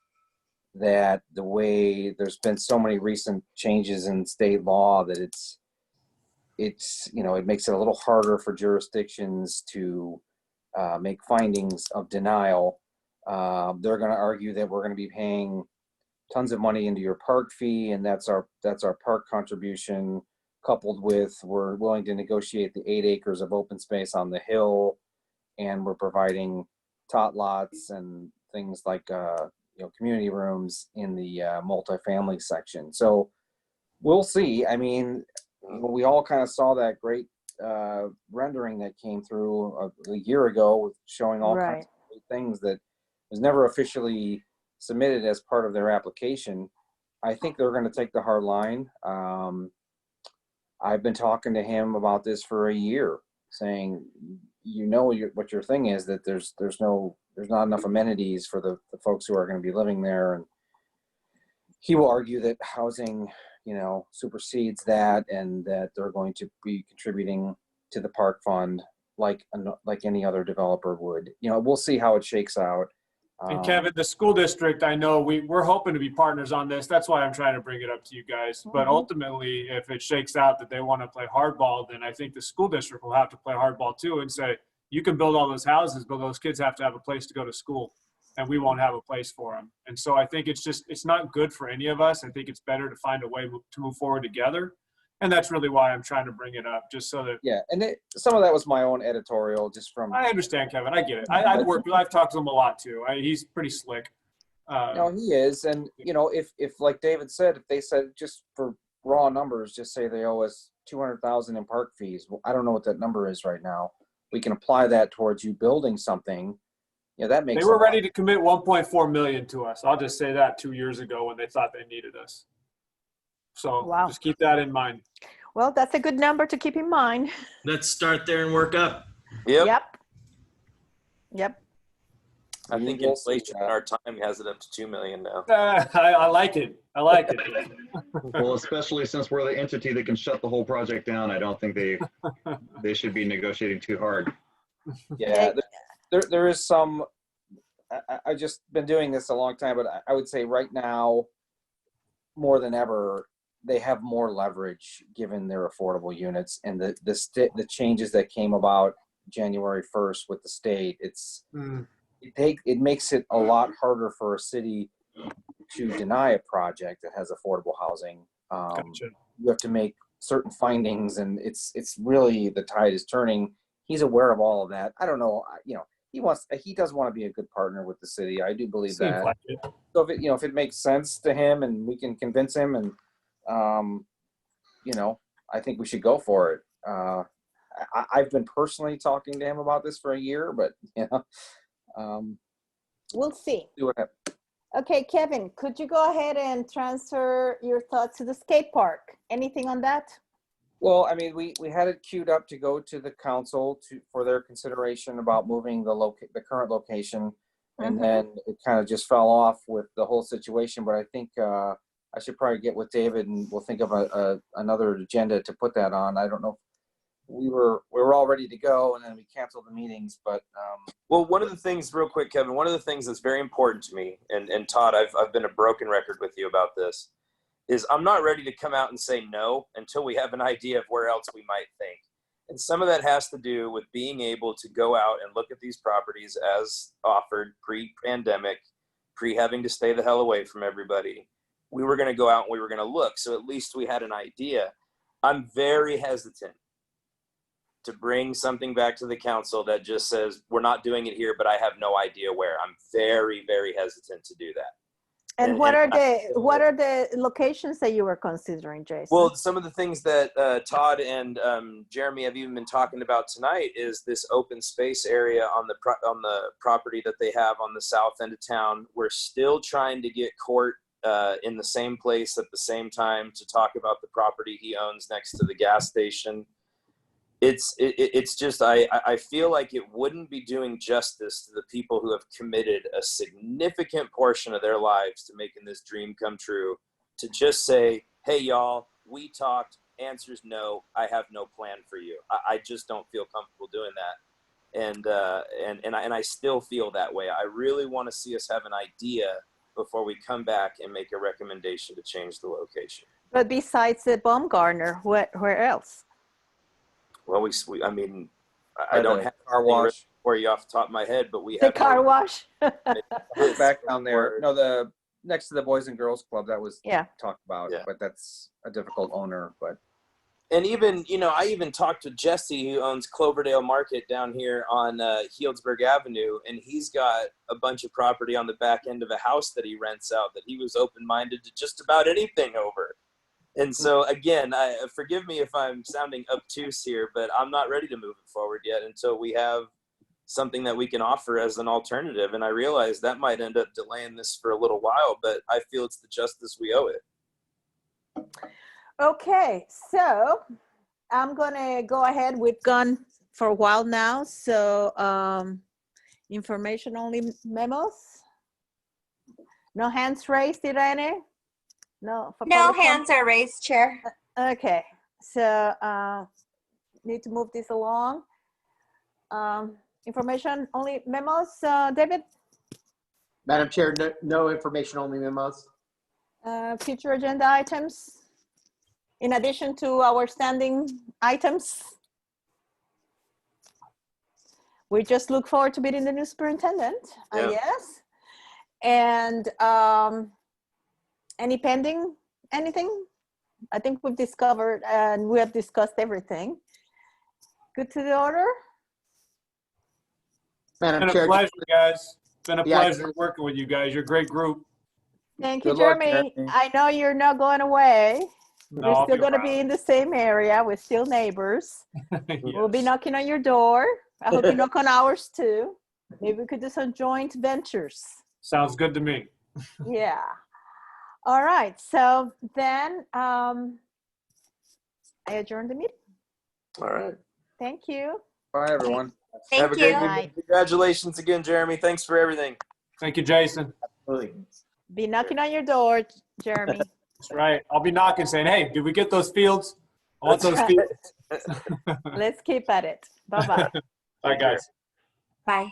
that the way there's been so many recent changes in state law that it's you know, it makes it a little harder for jurisdictions to make findings of denial. They're going to argue that we're going to be paying tons of money into your park fee, and that's our park contribution, coupled with we're willing to negotiate the 8 acres of open space on the hill, and we're providing tot lots and things like you know, community rooms in the multifamily section. So we'll see. I mean, we all kind of saw that great rendering that came through a year ago, showing all kinds of great things that was never officially submitted as part of their application. I think they're going to take the hard line. I've been talking to him about this for a year, saying, you know, what your thing is, that there's not enough amenities for the folks who are going to be living there, and he will argue that housing, you know, supersedes that, and that they're going to be contributing to the park fund like any other developer would. You know, we'll see how it shakes out. And Kevin, the school district, I know we're hoping to be partners on this. That's why I'm trying to bring it up to you guys. But ultimately, if it shakes out that they want to play hardball, then I think the school district will have to play hardball too and say, you can build all those houses, but those kids have to have a place to go to school, and we won't have a place for them. And so I think it's not good for any of us. I think it's better to find a way to move forward together. And that's really why I'm trying to bring it up, just so that. Yeah, and some of that was my own editorial, just from. I understand, Kevin. I get it. I've talked to him a lot too. He's pretty slick. No, he is, and you know, if like David said, if they said just for raw numbers, just say they owe us $200,000 in park fees. Well, I don't know what that number is right now. We can apply that towards you building something. Yeah, that makes. They were ready to commit $1.4 million to us. I'll just say that 2 years ago when they thought they needed us. So just keep that in mind. Well, that's a good number to keep in mind. Let's start there and work up. Yep. I think inflation in our time has it up to 2 million now. I like it. I like it. Well, especially since we're the entity that can shut the whole project down, I don't think they should be negotiating too hard. Yeah, there is some. I've just been doing this a long time, but I would say right now, more than ever, they have more leverage given their affordable units and the changes that came about January 1st with the state, it makes it a lot harder for a city to deny a project that has affordable housing. Gotcha. You have to make certain findings, and it's really, the tide is turning. He's aware of all of that. I don't know, he does want to be a good partner with the city. I do believe Seems that. like it. So if it makes sense to him and we can convince him, and I think we should go for it. I've been personally talking to him about this for a year, but We'll see. see what happens. Okay, Kevin, could you go ahead and transfer your thoughts to the skate park? Anything on that? Well, I mean, we had it queued up to go to the council for their consideration about moving the current location, and then it kind of just fell off with the whole situation. But I think I should probably get with David, and we'll think of another agenda to put that on. I don't know. We were all ready to go, and then we canceled the meetings. But well, one of the things, real quick, Kevin, one of the things that's very important to me, and Todd, I've been a broken record with you about this, is I'm not ready to come out and say no until we have an idea of where else we might think. And some of that has to do with being able to go out and look at these properties as offered pre-pandemic, having to stay the hell away from everybody. We were going to go out and we were going to look. So at least we had an idea. I'm very hesitant to bring something back to the council that just says, we're not doing it here, but I have no idea where. I'm very, very hesitant to do that. And what are the locations that you were considering, Jason? Well, some of the things that Todd and Jeremy have even been talking about tonight is this open space area on the property that they have on the south end of town. We're still trying to get court in the same place at the same time to talk about the property he owns next to the gas station. It's just, I feel like it wouldn't be doing justice to the people who have committed a significant portion of their lives to making this dream come true, to just say, hey, y'all, we talked, answer's no, I have no plan for you. I just don't feel comfortable doing that. And I still feel that way. I really want to see us have an idea before we come back and make a recommendation to change the location. But besides the Baumgartner, where else? Well, I mean, I don't have car wash for you off the top of my head, but we the have car wash. back down there. No, the next to the Boys and Girls Club, that was talked about. Yeah. But that's a difficult owner. But and even I even talked to Jesse, who owns Cloverdale Market down here on Healdsburg Avenue, and he's got a bunch of property on the back end of a house that he rents out that he was open-minded to just about anything over. And so, again, forgive me if I'm sounding obtuse here, but I'm not ready to move it forward yet until we have something that we can offer as an alternative. And I realize that might end up delaying this for a little while, but I feel it's the justice we owe it. Okay, so I'm going to go ahead. We've gone for a while now. So information only memos. No hands raised, Irene? No hands are raised, Chair. Okay, so need to move this along. Information only memos, David? Madam Chair, no information only memos. Future agenda items, in addition to our standing items? We just look forward to meeting the new superintendent, I guess. And any pending, anything? I think we've discovered and we have discussed everything. Good to the order? Madam It's been Chair, a pleasure, guys. It's been a Yeah. pleasure working with you guys. You're a great group. Thank you, Good luck, Jeremy. Jeremy. I know you're not going away. No, We're I'll still be going to around. be in the same area. We're still neighbors. We'll be Yes. knocking on your door. I hope you knock on ours too. Maybe we could do some joint ventures. Sounds good to me. Yeah. All right. So then I adjourn the meeting. All right. Thank you. bye, everyone. Thank Have a you. great weekend. Congratulations again, Jeremy. Thanks for everything. Thank you, Jason. absolutely. Be knocking on your door, Jeremy. That's right. I'll be knocking saying, hey, did we get those fields? I want those That's fields. Let's keep at it. Bye-bye. Bye, guys. Bye.